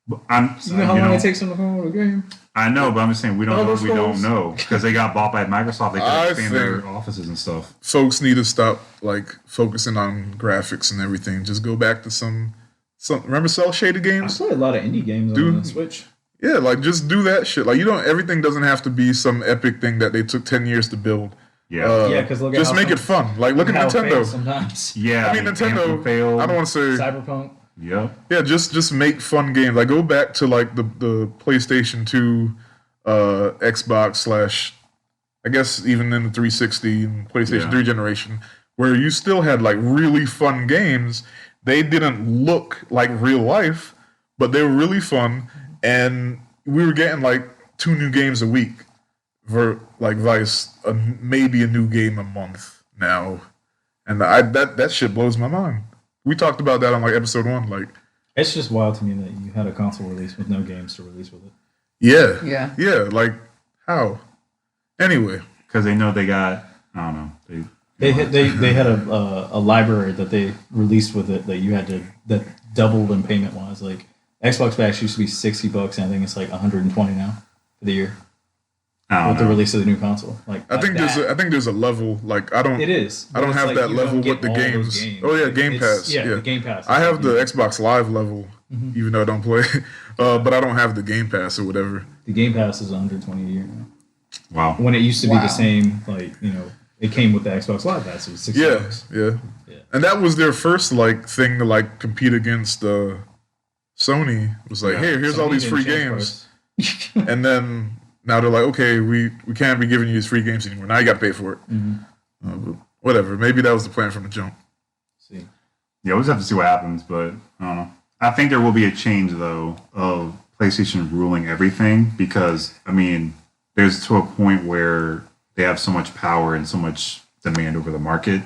But
You know how long it takes them to come out with a game?
I know, but I'm just saying we don't know.
Elder
We don't
Scrolls.
know because they got bought by Microsoft. They
I
could expand their
think-
offices and stuff.
folks need to stop like focusing on graphics and everything. Just go back to some remember cell shaded
I
games?
play a lot of indie games on
Dude.
the Switch.
Yeah, like just do that shit. Like everything doesn't have to be some epic thing that they took 10 years to build.
Yeah,
Yeah, 'cause look at
just
how
make it fun. Like look at
How it
Nintendo.
fails sometimes.
yeah.
I mean Nintendo.
failed.
I don't want to say.
Cyberpunk.
Yep.
Yeah, just make fun games. Like go back to like the PlayStation 2, Xbox / I guess even in the 360 and PlayStation 3 generation, where you still had like really fun games. They didn't look like real life, but they were really fun, and we were getting like 2 new games a week. Like Vice, maybe a new game a month now, and that shit blows my mind. We talked about that on like episode 1. Like
It's just wild to me that you had a console release with no games to release with it.
Yeah.
Yeah.
Like how? Anyway,
Because they know they got, I don't know.
They had a library that they released with it that you had to that doubled in payment wise. Like Xbox Packs used to be $60, and I think it's like $120 now for the year
I
with
don't
the
know.
release of the new console. Like
I think there's a level. Like I don't.
it is.
I don't
but it's
have
like
that
you
level
don't get
with the
all those
games. Oh yeah, Game
It's-
Pass.
Yeah, the Game Pass.
I have the
You know,
Xbox Live level, even though I don't play, but I don't have the Game Pass or whatever.
the Game Pass is $120 a year now.
Wow.
When it used to be
Wow.
the same, like it came with the Xbox Live Pass. It was $60.
Yeah.
Yeah.
And that was their first like thing to like compete against Sony. It was like,
Yeah.
hey, here's all
Sony
these
didn't
free
change
games,
price.
and then now they're like, okay, we can't be giving you these free games anymore. Now you got to pay for it. But whatever. Maybe that was the plan from the jump.
See,
Yeah, we'll just have to see what happens, but I don't know. I think there will be a change, though, of PlayStation ruling everything because, I mean, there's to a point where they have so much power and so much demand over the market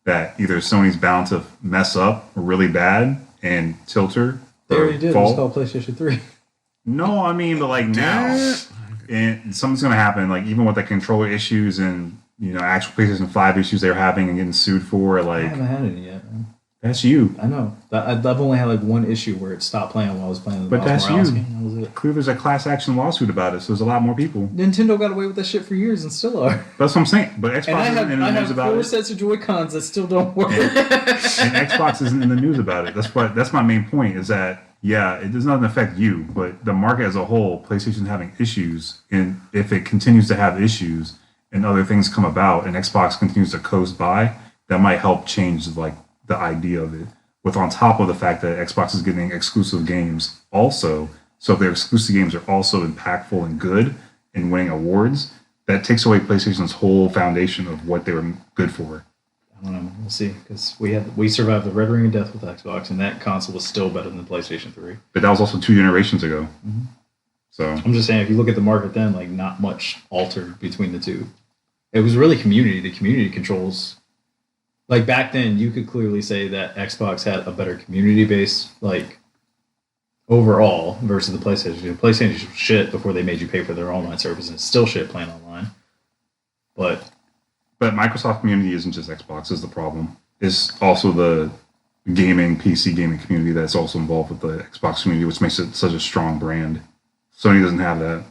that either Sony's bound to mess up really bad and tilt her.
they
or
already did.
fall.
It's called PlayStation 3.
No, I mean, but like now, and something's gonna happen. Like even with the controller issues and actual PlayStation 5 issues they're having and getting sued for.
I
Like
haven't had any yet, man.
that's you.
I know. I've only had like one issue where it stopped playing while I was playing the
But
Miles
that's
Morales
you.
game. That was it.
Clearly, there's a class action lawsuit about it, so there's a lot more people.
Nintendo got away with that shit for years and still are.
That's what I'm saying. But Xbox
And I
isn't in the
have
news about
4
it,
sets of Joy-Cons that still don't work.
and Xbox isn't in the news about it. That's my main point. Is that it does not affect you, but the market as a whole, PlayStation's having issues, and if it continues to have issues and other things come about, and Xbox continues to coast by, that might help change like the idea of it. With on top of the fact that Xbox is getting exclusive games also, so if their exclusive games are also impactful and good and winning awards, that takes away PlayStation's whole foundation of what they were good for.
I don't know. We'll see. Because we survived the Red Ring of Death with Xbox, and that console was still better than the PlayStation 3.
But that was also 2 generations ago. So
I'm just saying, if you look at the market then, like not much altered between the two. It was really community. The community controls. Like back then, you could clearly say that Xbox had a better community base, like overall, versus the PlayStation. The PlayStation was shit before they made you pay for their online service, and it's still shit playing online. But
Microsoft community isn't just Xbox is the problem. It's also the PC gaming community that's also involved with the Xbox community, which makes it such a strong brand. Sony doesn't have that.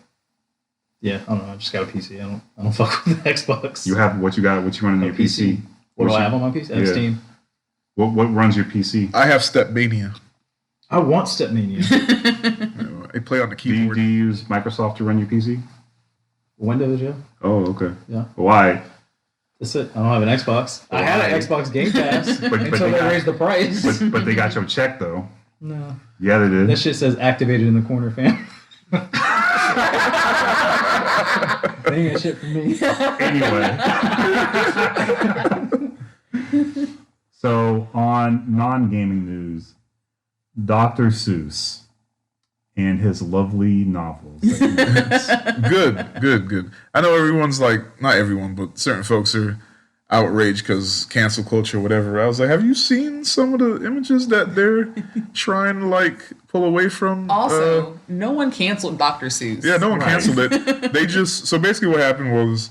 yeah, I don't know. I just got a PC. I don't fuck with the Xbox.
You have what you run on
A
your PC.
What do
What's
I
your-
have on my PC? I have
Yeah.
Steam.
What runs your PC?
I have Stepmania.
I want Stepmania.
I play on the
Do you
keyboard.
use Microsoft to run your PC?
Windows, yeah.
Oh, okay.
Yeah.
Why?
That's it. I don't have an Xbox. I had an
Why?
Xbox Game Pass
but
until
they
they
got-
raised the price.
But they got your check though.
No.
Yeah, they did.
That shit says activated in the corner, fam. They ain't got shit for me.
Anyway. So on non-gaming news, Dr. Seuss and his lovely novels. that
Good. I know everyone's like, not everyone, but certain folks are outraged because cancel culture or whatever. I was like, have you seen some of the images that they're trying to like pull away from?
Also, no one canceled Dr. Seuss.
Yeah, no one
Right.
canceled it. They just so basically what happened was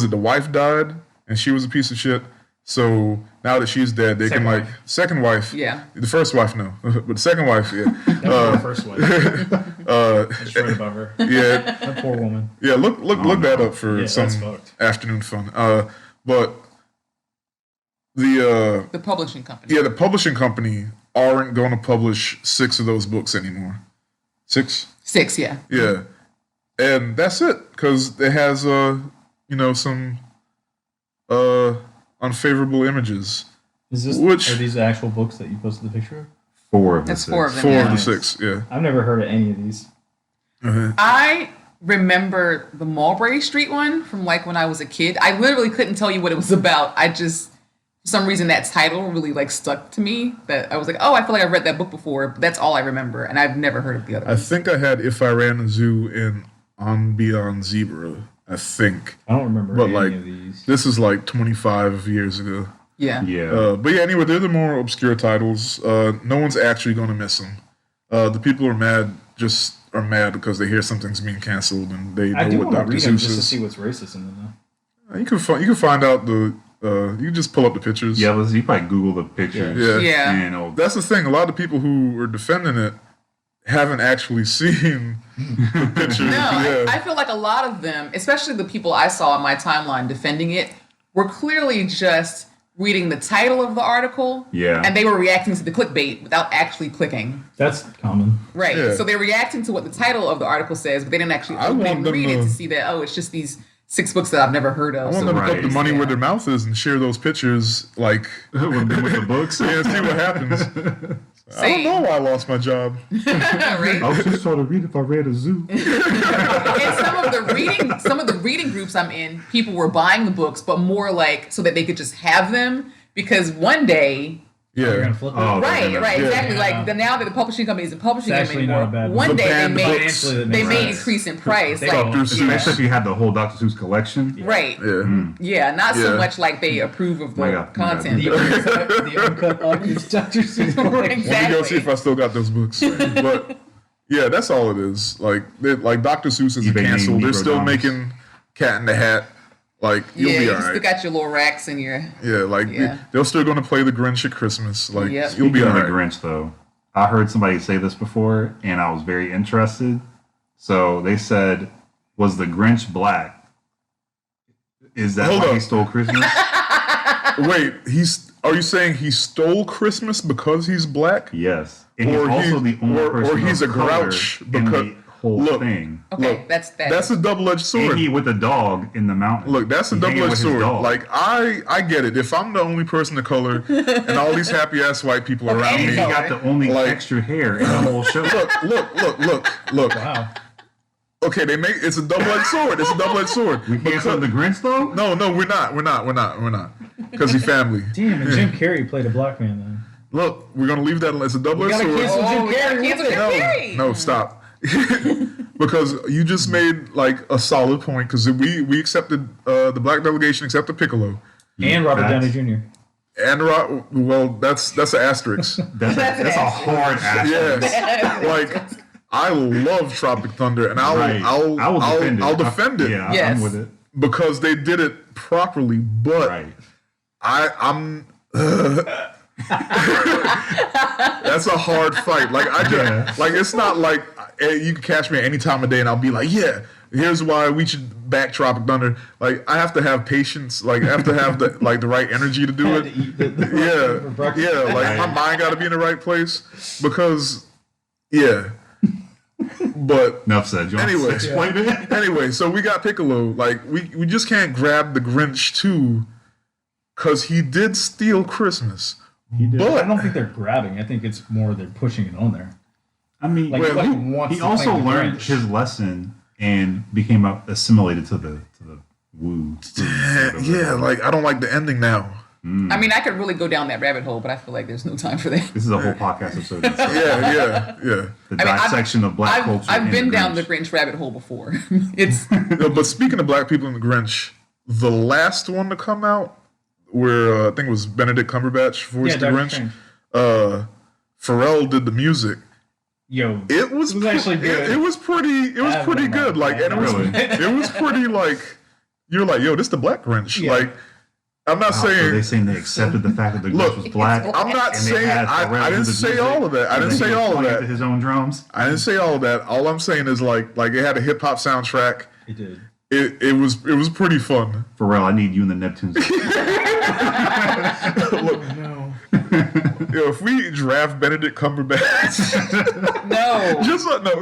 it the wife died and she was a piece of shit. So now that she's dead, they
Second
can like
wife.
second wife.
Yeah.
The first wife, no, but the second wife, yeah,
That was my first one. I just read about her.
yeah,
That poor woman.
yeah. Look that up for
Yeah,
some
that's fucked.
afternoon fun. But the
The publishing company.
the publishing company aren't going to publish 6 of those books anymore. 6.
6, yeah.
Yeah, and that's it because it has some unfavorable images.
Is this
Which-
are these the actual books that you posted the picture of?
4 of the
That's
6.
4 of them.
4
yeah.
of the 6, yeah.
I've never heard of any of these.
I remember the Mulberry Street one from like when I was a kid. I literally couldn't tell you what it was about. I just, for some reason, that title really like stuck to me. That I was like, oh, I feel like I've read that book before. But that's all I remember, and I've never heard of the other
I
ones.
think I had If I Ran a Zoo and On Beyond Zebra, I think.
I don't remember
But
any
like,
of these.
this is like 25 years ago.
Yeah.
Yeah.
But yeah, anyway, they're the more obscure titles. No one's actually going to miss them. The people who are mad just are mad because they hear something's being canceled and they
I
know
do
what
want to
Dr.
read them
Seuss
just to
is.
see what's racist in them, though.
You can find out the. You can just pull up the pictures.
Yeah, you probably Google the pictures.
Yeah.
Yeah.
And
That's the thing. A lot of people who are defending it haven't actually seen the pictures.
No,
Yeah.
I feel like a lot of them, especially the people I saw on my timeline defending it, were clearly just reading the title of the article.
Yeah.
And they were reacting to the clickbait without actually clicking.
That's common.
Right.
Yeah.
So they're reacting to what the title of the article says, but they didn't actually
I
open
want
and
them
read it
to-
to see that, oh, it's just these 6 books that I've never heard of.
I want
So
them to put
Right.
the money
Yeah.
where their mouth is and share those pictures, like,
with the books.
yeah, see what happens. I don't know why I lost my job.
right?
I was just trying to read if I read a zoo.
And some of the reading groups I'm in, people were buying the books, but more like so that they could just have them because one day,
You're
Yeah.
gonna flip it.
Oh,
right,
yeah.
exactly.
Yeah.
Like now that the publishing company isn't publishing
It's
them
actually not a
anymore,
bad
one
book.
day
The
they
banned
may
books.
Financially, that
they
makes
may
sense.
increase in price,
They
like
Dr. Seuss.
Especially if you had the whole Dr. Seuss collection.
right,
Yeah.
not so
Yeah.
much like they approve of the
My God.
content.
The uncut audience Dr. Seuss.
Let me go see
Exactly.
if I still got those books. But yeah, that's all it is. Like Dr. Seuss isn't
eBay
canceled.
name
They're
Negro
still
Doms.
making Cat in the Hat. Like you'll
Yeah,
be
you
all
still
right.
got your little racks in your.
Yeah, like
Yeah.
they're still going to play the Grinch at Christmas. Like
Yep.
you'll be
Speaking
all
of the
right.
Grinch, though, I heard somebody say this before, and I was very interested. So they said, "Was the Grinch black? Is that
Hold
why
up.
he stole Christmas?"
Wait, are you saying he stole Christmas because he's black?
Yes, and
Or
he's also
he's-
the only
or
person
he's
of
a
color
grouch
in
because-
the whole
look,
thing.
Okay,
Look,
that's
That's a double-edged sword.
And he with a dog in the mountain.
Look, that's a
He hanging
double-edged
with his
sword.
dog.
Like I get it. If I'm the only person of color and all these happy ass white people around
and
me,
he got the only
Like-
extra hair in the whole show.
look.
Wow.
Okay, it's a double-edged sword. It's a double-edged sword.
We canceled the Grinch though.
No, we're not. Because he's family.
Damn, and Jim Carrey played a black man then.
Look, we're gonna leave that. It's a double-edged
gotta
sword.
cancel Jim
we gotta
Carrey
cancel
with
Jim
it.
Carrey.
No, stop. Because you just made like a solid point. Because we accepted the black delegation accepted Piccolo
And Robert
Facts.
Downey Jr.
and well, that's an asterisk.
That's a hard ass.
Yes, like I love Tropic Thunder, and I'll defend it.
Yeah,
Yes.
I'm with it.
Because they did it properly. But
Right.
I'm. That's a hard fight. Like I just
Yeah.
like it's not like you can catch me at any time of day and I'll be like, yeah, here's why we should back Tropic Thunder. Like I have to have patience. Like I have to have the right energy to do
Had
it.
to eat the
Yeah,
for breakfast.
yeah. Like
Right.
my mind got to be in the right place because, yeah. But
Enough said. You want
Anyway.
to explain it?
anyway, so we got Piccolo. Like we just can't grab the Grinch too, because he did steal Christmas.
I
But
don't think they're grabbing. I think it's more they're pushing it on there.
I mean,
Like,
Well,
like
he-
wants
he
to
also
claim the
learned
Grinch.
his lesson and became assimilated to the woo.
yeah, like I don't like the ending now.
I mean, I could really go down that rabbit hole, but I feel like there's no time for that.
This is a whole podcast episode. The
Yeah.
dissection of black culture.
I've
and
been
the
down
Grinch.
the Grinch rabbit hole before. It's
No, but speaking of black people in the Grinch, the last one to come out, where I think it was Benedict Cumberbatch voiced the
Doctor
Grinch.
Strange.
Pharrell did the music.
Yo,
It was
actually good.
It was pretty
I
pretty
don't know.
good. Like, and
Really?
it was pretty like you're like, yo, this the black Grinch.
Yeah.
Like, I'm not
So
saying.
they saying they accepted the fact that the Grinch
Look,
was black.
I'm not
and they
saying
had Pharrell
I
do
didn't
the
say
music,
all of that. I
and
didn't
then
say
he was
all of
playing
that.
to his own drums.
I didn't say all of that. All I'm saying is like it had a hip hop soundtrack.
he did.
It was pretty fun.
Pharrell, I need you and the Neptunes.
No.
Yo, if we draft Benedict Cumberbatch,
no,
just no,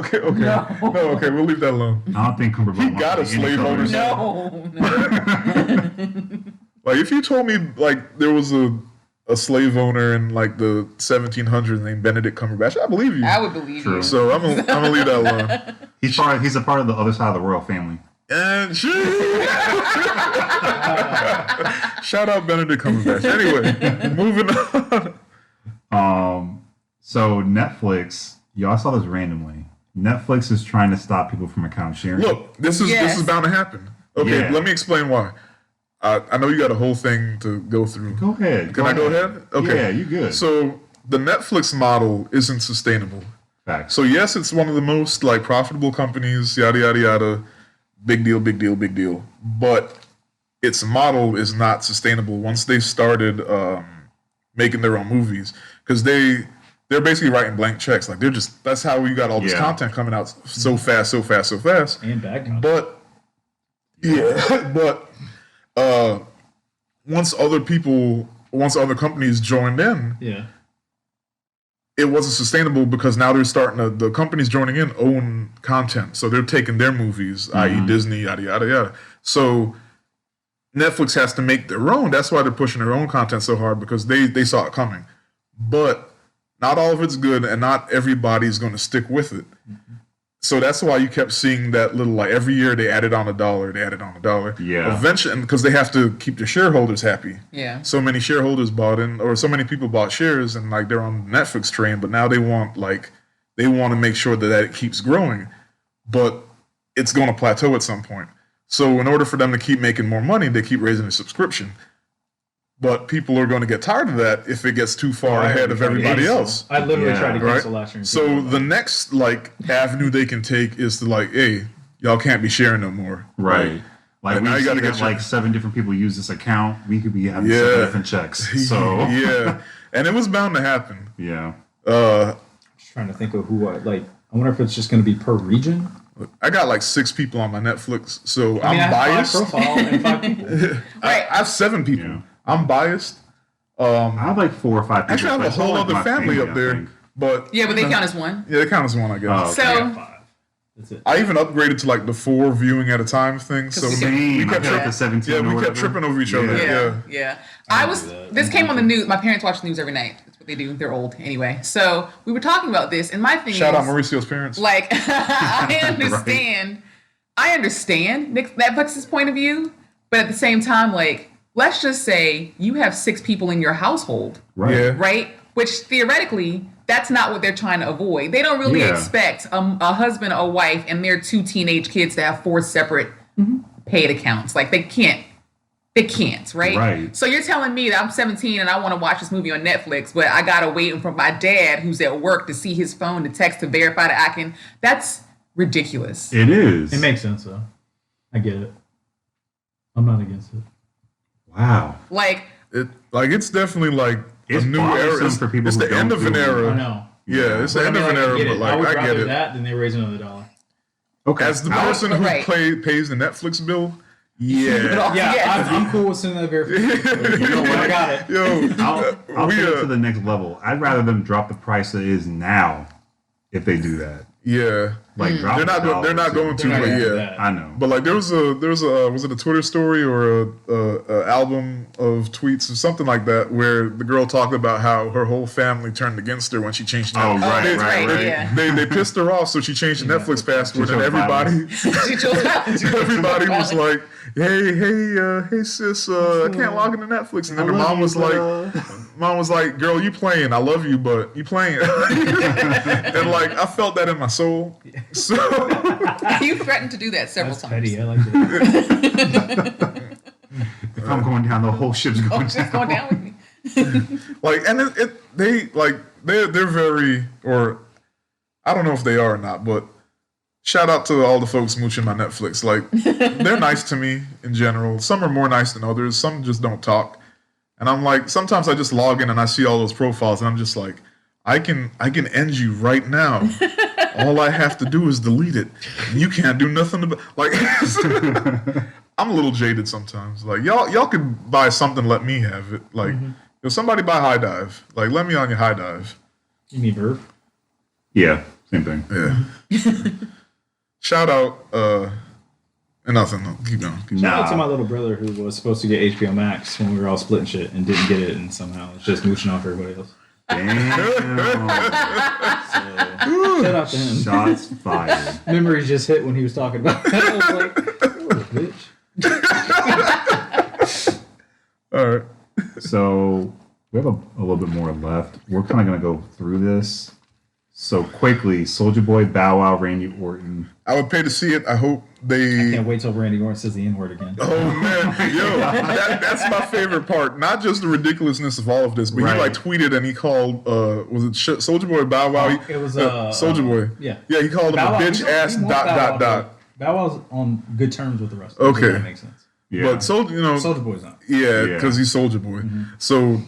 okay, we'll leave that alone.
I don't think Cumberbatch
He
wants
got
to
a
be any
slave
color.
owner.
no.
Like if you told me like there was a slave owner in like the 1700s named Benedict Cumberbatch, I believe you.
I would believe
True.
you.
So I'm gonna leave that alone.
He's a part of the other side of the royal family.
And shout out Benedict Cumberbatch. Anyway, moving on.
So Netflix, y'all saw this randomly. Netflix is trying to stop people from account sharing.
Look, this is
Yes.
bound to happen. Okay,
Yeah.
let me explain why. I know you got a whole thing to go through.
Go ahead.
Can I go ahead? Okay.
Yeah, you good.
So the Netflix model isn't sustainable.
Facts.
So yes, it's one of the most like profitable companies, yada yada yada. Big deal, big deal, big deal. But its model is not sustainable once they started making their own movies, because they're basically writing blank checks. Like that's how we got all this content coming out so fast.
And bad content.
But once other companies joined in, it wasn't sustainable, because now they're the companies joining in own content. So they're taking their movies, i.e. Disney, yada, yada, yada. So Netflix has to make their own. That's why they're pushing their own content so hard, because they saw it coming. But not all of it's good, and not everybody's going to stick with it. So that's why you kept seeing that little, like, every year they added on $1.
Yeah.
Eventually, because they have to keep their shareholders happy.
Yeah.
So many shareholders bought in, or so many people bought shares, and like they're on the Netflix train, but now they want to make sure that it keeps growing. But it's going to plateau at some point. So in order for them to keep making more money, they keep raising the subscription. But people are going to get tired of that if it gets too far ahead of everybody else.
I literally tried to
Right?
cancel last year.
So the next like avenue they can take is to like, hey, y'all can't be sharing no more.
Right. Like
now
we
you
see
gotta
that
get
like 7 different people use this account. We could be having 7 different checks. So
yeah, and it was bound to happen.
yeah.
Just trying to think of who I wonder if it's just going to be per region.
I got like 6 people on my Netflix, so
I mean,
I'm
I have
biased.
5 profile and 5 people.
I have 7 people.
Yeah.
I'm biased.
I have like 4 or 5 people.
Actually, I have a
It's all
whole
like
other
my
family up
I
there,
think.
but
Yeah, but they count as one.
Yeah, they count as one, I guess.
Oh,
I
So
got 5. That's it.
I even upgraded to like the 4 viewing at a time thing. So
Same.
we
I
kept
got
tripping.
the 17
yeah,
or
we kept
whatever.
tripping over each other.
yeah,
Yeah.
I
don't
was.
do that.
This came on the news. My parents watch the news every night. That's what they do. They're old anyway. So we were talking about this, and my thing
Shout
is,
out Mauricio's parents.
like, I understand. I understand Netflix's point of view, but at the same time, like, let's just say you have 6 people in your household,
Right.
Yeah.
right? Which theoretically, that's not what they're trying to avoid. They don't really
Yeah.
expect a husband, a wife, and their 2 teenage kids to have 4 separate paid accounts. Like, they can't. They can't, right?
Right.
So you're telling me that I'm 17 and I want to watch this movie on Netflix, but I gotta wait for my dad, who's at work, to see his phone to text to verify that I can. That's ridiculous.
It is.
It makes sense though. I get it. I'm not against it.
Wow.
Like,
It's definitely like
It's
a new era.
bothersome for people
It's
who
the end
don't
of an
do it.
era.
I know.
Yeah, it's the
But
end of an
I
era,
get
but
it.
like
I would
I
rather
get it.
that than they raise another $1.
Okay.
As the person who
Right.
pays the Netflix bill, yeah.
Yeah,
Yes.
I'm cool with sending that verification. You know what? I got it.
Yo,
I'll
we,
take it to the next level. I'd rather them drop the price that it is now if they do that.
yeah.
Like drop
They're not
the
go- they're not
dollar,
going
too.
to,
They're not
but
gonna do
yeah.
that.
I know.
But like there was a was it a Twitter story or a album of tweets or something like that where the girl talked about how her whole family turned against her when she changed
Oh,
Netflix.
right,
They-
right, right.
Yeah.
They pissed her off, so she changed the Netflix password,
She
and
chose
everybody
She chose-
everybody was like, hey sis, I can't log into Netflix, and then her mom was like, girl, you playing? I love you, but you playing? And like I felt that in my soul. So
you threatened to do that several
That's
times.
petty. I like it.
If I'm going down, the whole ship's going
Just
down.
going down with me.
like, and they're very, or I don't know if they are or not, but shout out to all the folks mooching my Netflix. Like, they're nice to me in general. Some are more nice than others. Some just don't talk. And I'm like, sometimes I just log in and I see all those profiles, and I'm just like, I can end you right now. All I have to do is delete it. You can't do nothing about like. I'm a little jaded sometimes. Like y'all could buy something, let me have it. Like if somebody buy High Dive, like let me on your High Dive.
You mean Verve?
Yeah, same thing.
Yeah. Shout out. And nothing. No, keep going.
Shout out to my little brother who was supposed to get HBO Max when we were all splitting shit and didn't get it, and somehow it's just mooching off everybody else.
Damn.
Shout out to him.
Shots fired.
Memories just hit when he was talking about it. I was like, "You little bitch."
All right.
So we have a little bit more left. We're kind of going to go through this. So quickly, Soulja Boy, Bow Wow, Randy Orton.
I would pay to see it. I hope they.
Can't wait till Randy Orton says the N-word again.
Oh man, yo, that's my favorite part. Not just the ridiculousness of all of this, but
Right.
he like tweeted and he called was it Soulja Boy Bow Wow?
It was
Soulja Boy.
Yeah.
Yeah, he called him
Bow
a
Wow-
bitch ass
he wants Bow Wow
dot.
to- Bow Wow's on good terms with the rest. Of
Okay.
That makes sense.
Yeah.
But
Soulja Boy's not.
yeah,
Yeah.
because he's Soulja Boy. So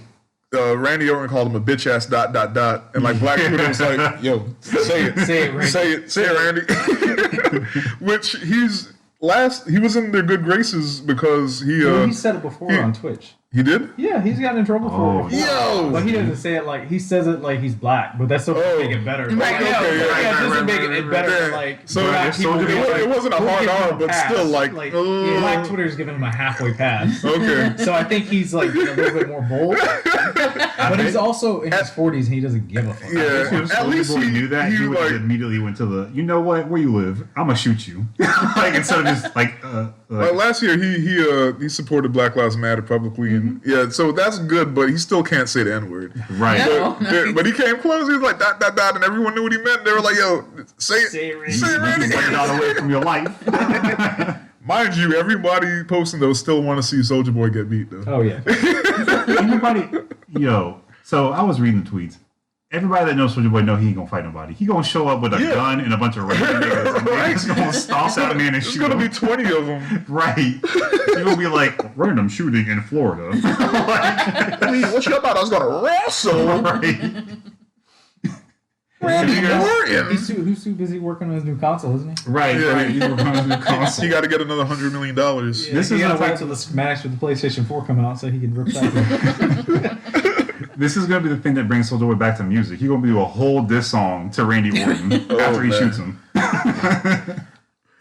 Randy Orton called him a bitch ass dot, and like Black Twitter was like, "Yo, say it,
Say it, Randy.
say it, Randy." Which he was in their good graces because
He said it before on Twitch.
he did.
Yeah, he's gotten in trouble for it.
Yo!
But he doesn't say it like he says it like he's black, but that's supposed to make it better.
Right,
okay,
yeah, just to
right,
make
right,
it
right,
better.
right.
Like
So
black
it's
people
Soulja
get,
Boy-
like,
it wasn't a
we'll
hard
give him
R,
a
but
pass.
still, like,
Black Twitter's giving him a halfway pass.
Okay.
So I think he's like a little bit more bold, but he's also in his 40s and he doesn't give a fuck.
Yeah.
If
At
Soulja
least
Boy
he-
knew that,
he
he would
like-
immediately went to the, you know what, where you live, I'm gonna shoot you. Like instead of just like
Like last year, he supported Black Lives Matter publicly, and yeah, so that's good. But he still can't say the N word.
right.
No.
But he came close. He was like dot, and everyone knew what he meant. They were like, "Yo, say it,
Say it, Randy.
say it,
You
Randy."
can take it all away from your life.
Mind you, everybody posting those still want to see Soulja Boy get beat though.
Oh yeah.
Everybody, so I was reading the tweets. Everybody that knows Soulja Boy know he ain't gonna fight nobody. He gonna show up with a
Yeah.
gun and a bunch of random niggas. And they're just gonna stomp that man and
There's
shoot
gonna
him.
be 20 of them.
Right. You're gonna be like, random shooting in Florida.
What you about? I was gonna wrestle
Right.
Randy Orton.
He's too busy working on his new console, isn't he?
Right,
Yeah.
right. You were going to the console.
You got to get another $100 million.
This
he
is
gotta
a-
wait till the schematics for the PlayStation 4 come out so he can rip that.
This is gonna be the thing that brings Soulja Boy back to music. He's gonna do a whole diss song to Randy Orton after he
man.
shoots him.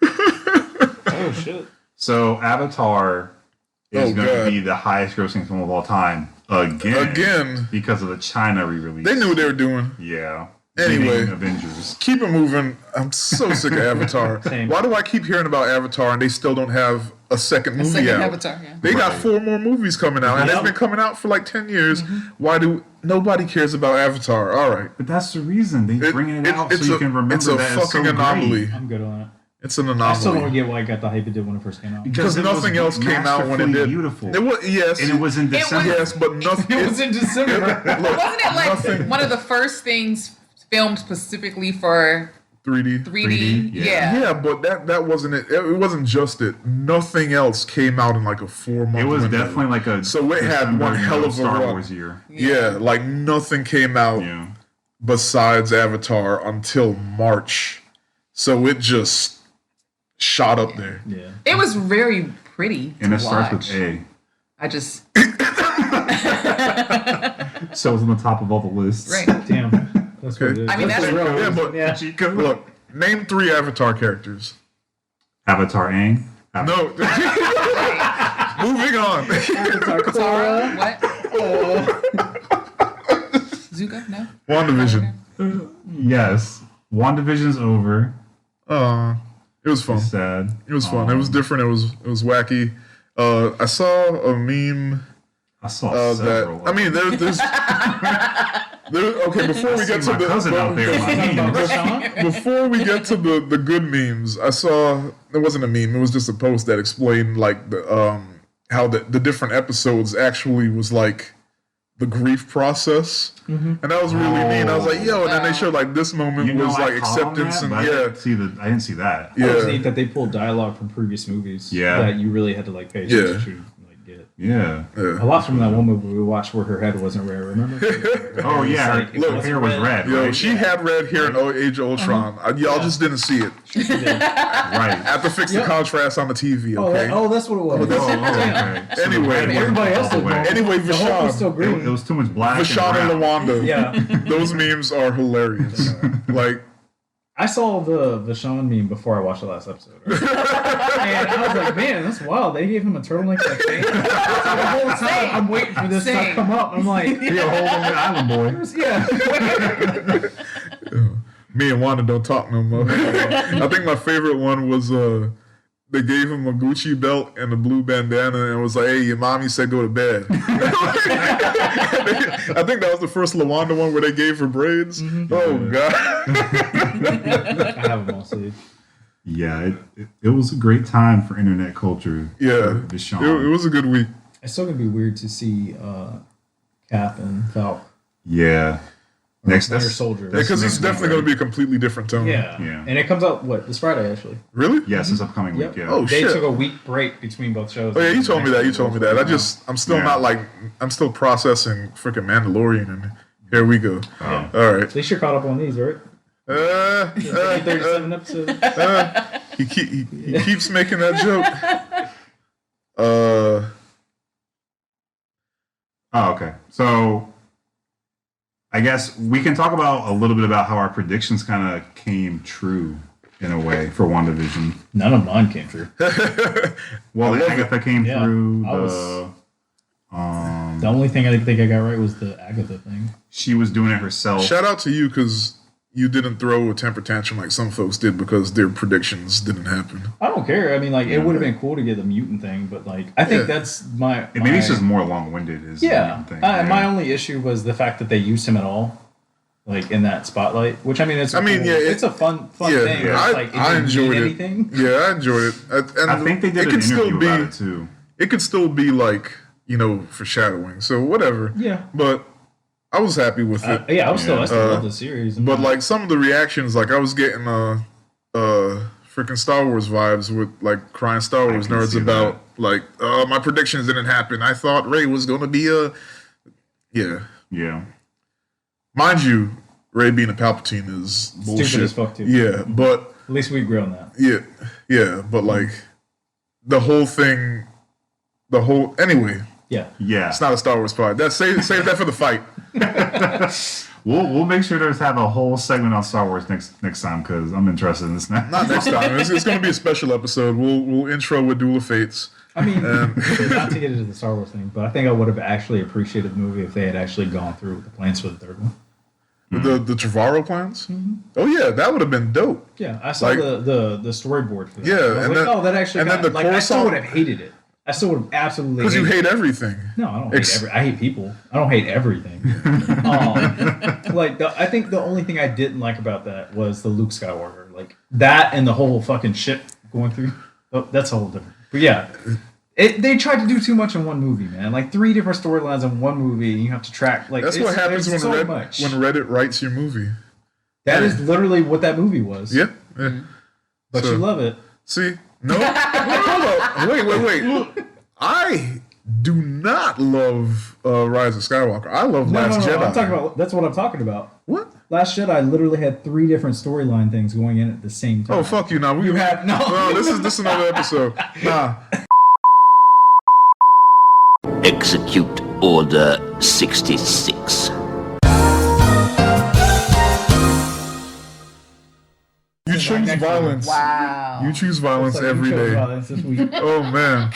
Oh shit.
So Avatar is
Oh,
going
God.
to be the highest grossing film of all time again.
Again.
Because of the China re-release.
They knew what they were doing.
Yeah.
Anyway.
Beating Avengers.
Keep it moving. I'm so sick of Avatar.
Same.
Why do I keep hearing about Avatar and they still don't have a second movie
Second
out?
Avatar, yeah.
They got
Right.
4 more movies coming out, and
Yep.
they've been coming out for like 10 years. Why do nobody cares about Avatar? All right,
But that's the reason they bringing it out
it's
so you
a-
can remember
it's a
that
fucking
it's so
anomaly.
great.
I'm good on it.
It's an
I still don't
anomaly
get why it got the hype it did when it first came out.
because
it was
nothing else came out when it
masterfully
did.
Beautiful.
It was yes,
And it was in
was-
December.
yes, but nothing.
It was in December.
Look,
Wasn't it like
nothing-
one of the first things filmed specifically for
3D.
3D?
3D, yeah.
Yeah, but that wasn't it. It wasn't just it. Nothing else came out in like a 4-month.
It was
window.
definitely like a
So it had
December,
one hell of a
Star
run.
Wars year.
Yeah, like nothing came out
Yeah.
besides Avatar until March. So it just shot up there.
Yeah.
It was very pretty
And
to
it starts
watch.
with A.
I just
So it's on the top of all the lists.
right.
Damn. That's what it is.
I mean, that's-
the real
Yeah,
reason.
but
yeah.
Chico.
look, name 3 Avatar characters.
Avatar Aang.
No. Moving on.
Katara, what? Zuko? No.
WandaVision.
Yes. WandaVision's over.
It was fun.
Sad.
It was fun. It was different. It was wacky. I saw a meme
I saw
that
several.
I mean there's okay, before we get to
my cousin out there.
before we get to the good memes, I saw it wasn't a meme, it was just a post that explained like the how the different episodes actually was like the grief process. And that was really neat. I was like, yo, and then they showed like this moment
You know,
was like
I caught on
acceptance
that,
and
but
yeah.
I didn't see that.
Yeah.
It was neat that they pulled dialogue from previous movies.
Yeah.
That you really had to like pay attention to like get.
Yeah.
A lot from that one movie we watched where her head wasn't red. Remember?
Oh yeah.
Like,
Her
it
hair was red.
Yo,
Right.
she had red hair in Age of Ultron. Y'all just didn't see it.
Right.
I have to fix the contrast on the TV, okay?
That's what it was.
Okay. So
Anyway,
the red wasn't
everybody else
all the
did
way.
wrong.
Anyway,
The whole was still
Vashon.
green.
It was too much black.
Vashon
and
and
brown.
Lawanda.
Yeah.
Those memes are hilarious. Like,
I saw the Vashon meme before I watched the last episode. Right? And I was like, man, that's wild. They gave him a turtleneck like thing. So the whole time I'm waiting for this to
Same.
come up. I'm like,
Be a whole Long Island boy.
yeah.
me and Wanda don't talk no more. I think my favorite one was they gave him a Gucci belt and a blue bandana and was like, "Hey, your mommy said go to bed." I think that was the first Lawanda one where they gave her braids.
Mm-hmm.
Oh God!
I have them all saved.
Yeah, it was a great time for internet culture.
Yeah,
for Deshaun.
it was a good week.
It's still gonna be weird to see Cap and Falcon.
Yeah. Next,
Winter Soldier.
Because it's definitely going to be a completely different tone.
Yeah.
Yeah.
And it comes out this Friday actually.
Really?
Yes, this upcoming
Yep.
week. Yeah.
Oh,
They
shit.
took a week break between both shows.
Oh yeah, you told me that. I'm still
Yeah.
not like, I'm still processing freaking Mandalorian, and here we go.
Oh.
All right.
At least you're caught up on these, right? 37 episodes.
He keeps making that joke.
Oh, okay. So I guess we can talk about a little bit about how our predictions kind of came true in a way for WandaVision.
None of mine came true.
Well,
I love
Agatha came
Yeah,
through.
I The only thing I think I got right was the Agatha thing.
She was doing it herself.
Shout out to you because you didn't throw a temper tantrum like some folks did because their predictions didn't happen.
I don't care. I mean, like, it would have been cool to get the mutant thing, but, like, I think
Yeah.
that's my...
Maybe it's just more long-winded. Is the
Yeah.
main thing.
My only issue was the fact that they used him at all, like, in that spotlight, which, I mean, it's it's a fun
Yeah,
thing.
yeah.
But it's like, it
I
didn't
enjoyed
mean
it.
anything.
Yeah, I enjoyed it. And
I think they did an interview about it too.
It could still be like, foreshadowing. So whatever.
Yeah.
But I was happy with it.
I still love the series.
But like some of the reactions, like I was getting freaking Star Wars vibes with like crying Star Wars
can
nerds
see
about like my predictions didn't happen. I thought Rey was gonna be
Yeah.
Mind you, Rey being a Palpatine is bullshit.
Stupid as fuck, too.
Yeah, but
At least we agree on that.
yeah, but like the whole thing, anyway.
Yeah.
Yeah.
It's not a Star Wars pod. Save that for the fight.
We'll make sure to have a whole segment on Star Wars next time because I'm interested in this now.
Not next time. It's going to be a special episode. We'll intro with Duel of Fates.
I mean, not to get into the Star Wars thing, but I think I would have actually appreciated the movie if they had actually gone through with the plans for the third one.
The Trevorrow plans? Oh yeah, that would have been dope.
Yeah, I saw
Like-
the storyboard for that.
Yeah,
I was
and
like,
then-
that actually
and
got,
then the
like, I still
Coruscant-
would have hated it. I still would have absolutely
Because you
hated
hate everything.
No, I don't hate I hate people. I don't hate everything. I think the only thing I didn't like about that was the Luke Skywalker. Like, that and the whole fucking ship going through. Oh, that's a whole different. But yeah, they tried to do too much in one movie, man. Like 3 different storylines in one movie, and you have to track. Like,
That's what happens
there's
when
so much.
Reddit writes your movie.
That is literally what that movie was.
Yeah.
But
So-
you love it.
See? No. Hold up. Wait. I do not love Rise of Skywalker. I love Last Jedi.
I'm talking about. That's what I'm talking about.
What?
Last Jedi literally had 3 different storyline things going in at the same time.
Oh, fuck you now.
You have no.
This is another episode. Nah.
Execute Order 66.
You choose violence.
Wow.
You choose violence
It's like
every
you chose
day.
violence this week.
Oh man,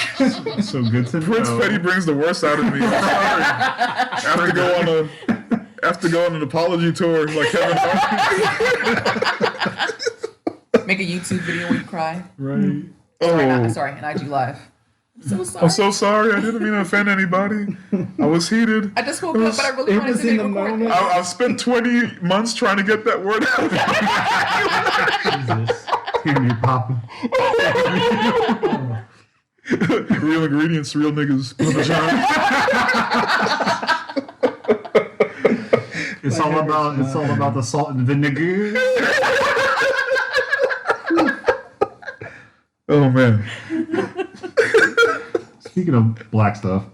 So good to
Prince
know.
Petty brings the worst out of me. I'm sorry. I have to go on an apology tour like Kevin Hart.
Make a YouTube video where you cry.
Right.
Sorry, an IG live. I'm so sorry.
I'm so sorry. I didn't mean to offend anybody. I was heated.
I just woke up, but I really
it
wanted
was
to
in
make
the
a recording.
moment.
I've spent 20 months trying to get that word out.
Jesus.
Hear me popping.
Real ingredients, real niggas.
It's all about the salt and vinegar.
Oh man.
Speaking of black stuff,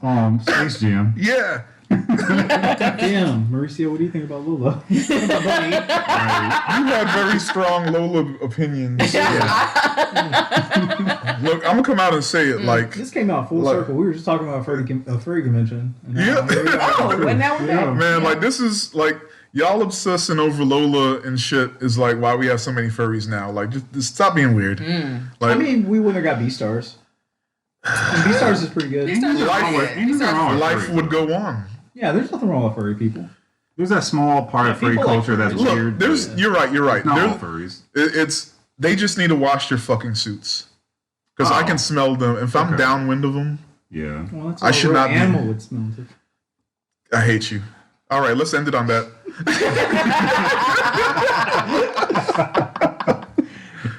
Space Jam.
Yeah.
Damn, Mauricio, what do you think about Lula?
You had very strong Lola opinions. Look, I'm gonna come out and say it like.
This came out full circle. We were just talking about a furry convention. And
Yeah.
here we are.
Oh, and now we're back.
Man, like this is like y'all obsessing over Lola and shit is like why we have so many furries now. Like just stop being weird. Like
I mean, we wouldn't have got B-Stars. B-Stars is pretty good.
These stars are
Life
pretty
would-
good.
ain't
These
nothing wrong
stars-
with
life would go on.
Yeah, there's nothing wrong with furry people.
There's that small part of furry
people like
culture that's
furries.
Look,
weird.
you're right.
Not all
There's-
furries.
It's they just need to wash their fucking suits. because I can smell them. If I'm downwind of them,
Yeah.
Well, that's
I
what
should
a real
not be-
animal would smell.
I hate you. All right, let's end it on that.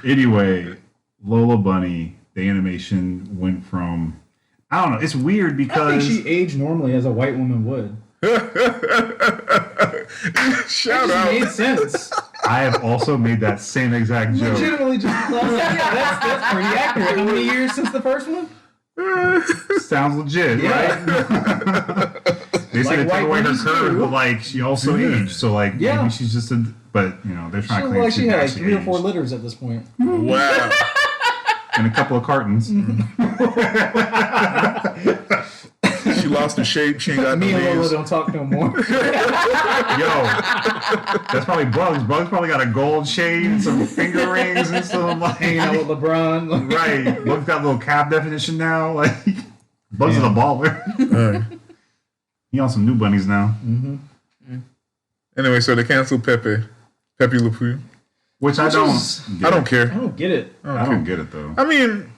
Anyway, Lola Bunny, the animation went from, I don't know, it's weird
I think
because
she aged normally as a white woman would.
Shout
It
out.
made sense.
I have also made that same exact joke.
Legitimately, just that's pretty accurate. How many years since the first one?
Sounds legit, right? They
Like
said it took
white
away her
bunnies
curve,
do.
but like she also aged, so like
Yeah.
maybe she's just a. But you know they're
She
trying to
looked
claim
like she had like
actually
3 or 4
aged.
litters at this point.
Wow.
And a couple of cartons.
She lost her shape. She ain't got no
Me and Lola
leaves.
don't talk no more.
Yo, that's probably Bugs. Bugs probably got a gold chain, some finger rings, and some like.
Hanging out with LeBron.
Right, Bugs got a little cap definition now. Like Bugs is a baller.
All right.
He on some new bunnies now,
Anyway, so they canceled Pepe Le Pew.
which I
Which
don't.
is-
Get.
I don't care.
I don't get it.
I don't get it though.
I mean,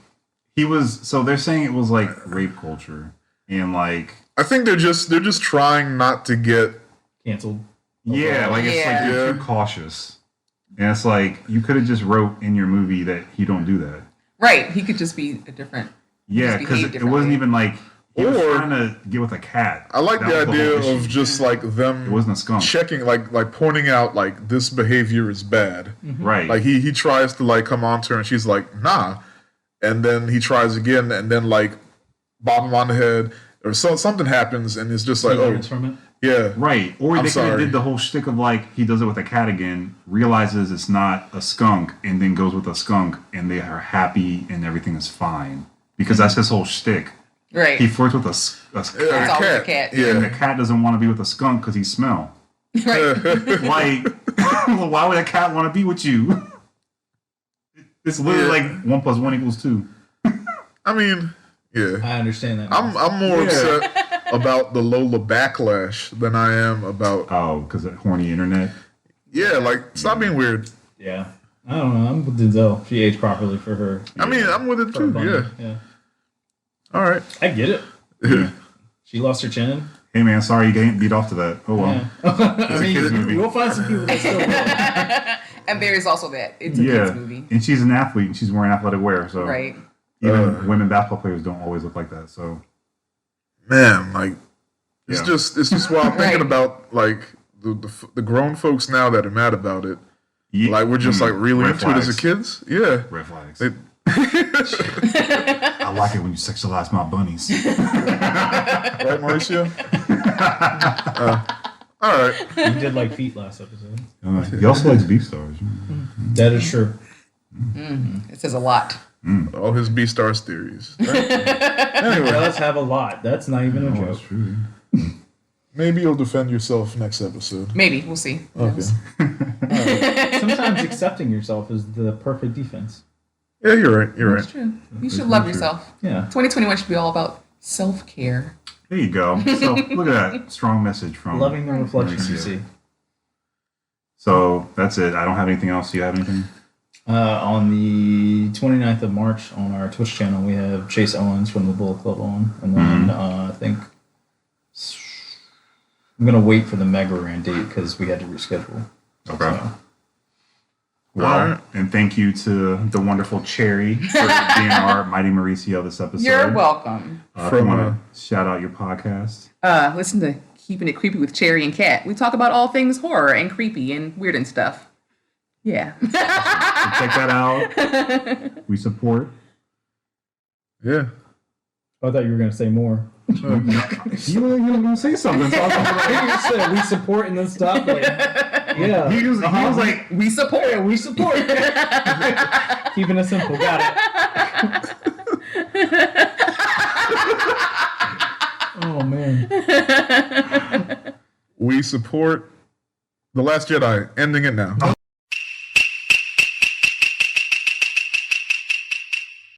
He was so they're saying it was like rape culture and like
I think they're just trying not to get.
Canceled.
yeah, like it's like
Yeah.
you're
Yeah.
too cautious, and it's like you could have just wrote in your movie that he don't do that.
Right. He could just be a different.
Yeah,
Just
because
behave
it wasn't
differently.
even like he was
Or-
trying to get with a cat.
I like
That
the
was whole
idea
issue.
of just like them
It wasn't a skunk,
checking, like pointing out like this behavior is bad.
right?
Like he tries to like come on to her and she's like nah, and then he tries again and then like bop him on the head or something happens and it's just like
He
oh
learns from it.
yeah
Right. Or
I'm
they could have
sorry.
did the whole shtick of like he does it with a cat again, realizes it's not a skunk, and then goes with a skunk, and they are happy and everything is fine because that's his whole shtick.
Right.
He flirts with a
It's
cat,
always a cat.
and the
yeah.
cat doesn't want to be with a skunk because he smell.
Right.
Like, well, why would a cat want to be with you? It's literally
Yeah.
like 1 + 1 = 2.
I mean yeah
I understand that.
I'm more
Yeah.
upset about the Lola backlash than I am about
Oh, because of horny internet.
yeah like stop being weird.
Yeah. I don't know. I'm with Denzel. She aged properly for her.
I mean I'm with it
for a
too
bunny.
yeah all right.
I get it. She lost her chin.
Hey man, sorry you getting beat off to that. Oh well.
Yeah. I mean,
kid's movie.
we'll find some people that still will.
And there is also that. It's a
Yeah,
kids movie.
and she's an athlete and she's wearing athletic wear, so
Right.
even women basketball players don't always look like that. So
Man, like it's
Yeah.
just while I'm thinking
Right.
about like the grown folks now that are mad about it.
yeah,
Like we're just like really
red
into it as a
flags.
kids. Yeah.
Red flags.
They-
I like it when you sexualize my bunnies.
Right, Mauricio? All right.
You did like feet last episode.
He also likes beef stars.
That is true.
It says a lot.
All his B-Stars theories. Right?
It
Anyway,
does have a lot. That's not even a
Oh,
joke.
that's true.
maybe you'll defend yourself next episode.
Maybe. We'll see.
Okay.
Sometimes accepting yourself is the perfect defense.
Yeah, you're right. You're
It's
right.
true. You should love yourself.
Yeah.
2021 should be all about self-care.
There you go. So look at that strong message from.
Loving the reflections you
Mauricio.
see.
So that's it. I don't have anything else. Do you have anything?
On the 29th of March on our Twitch channel, we have Chase Owens from the Bullet Club on. And then I think I'm going to wait for the Mega Ran date because we had to reschedule.
Okay.
So,
Well,
Alright.
and thank you to the wonderful Cherry for being our Mighty Mauricio this episode.
You're welcome.
If you
From,
want to shout out your podcast.
Listen to Keeping It Creepy with Cherry and Kat. We talk about all things horror and creepy and weird and stuff. Yeah.
So check that out. We support.
Yeah.
I thought you were going to say more.
You were going to say something. So I was like,
You said we support and then stop. Like, yeah.
he was like,
We support.
Yeah, we support. Keeping it simple. Got it. Oh, man.
We support The Last Jedi. Ending it now.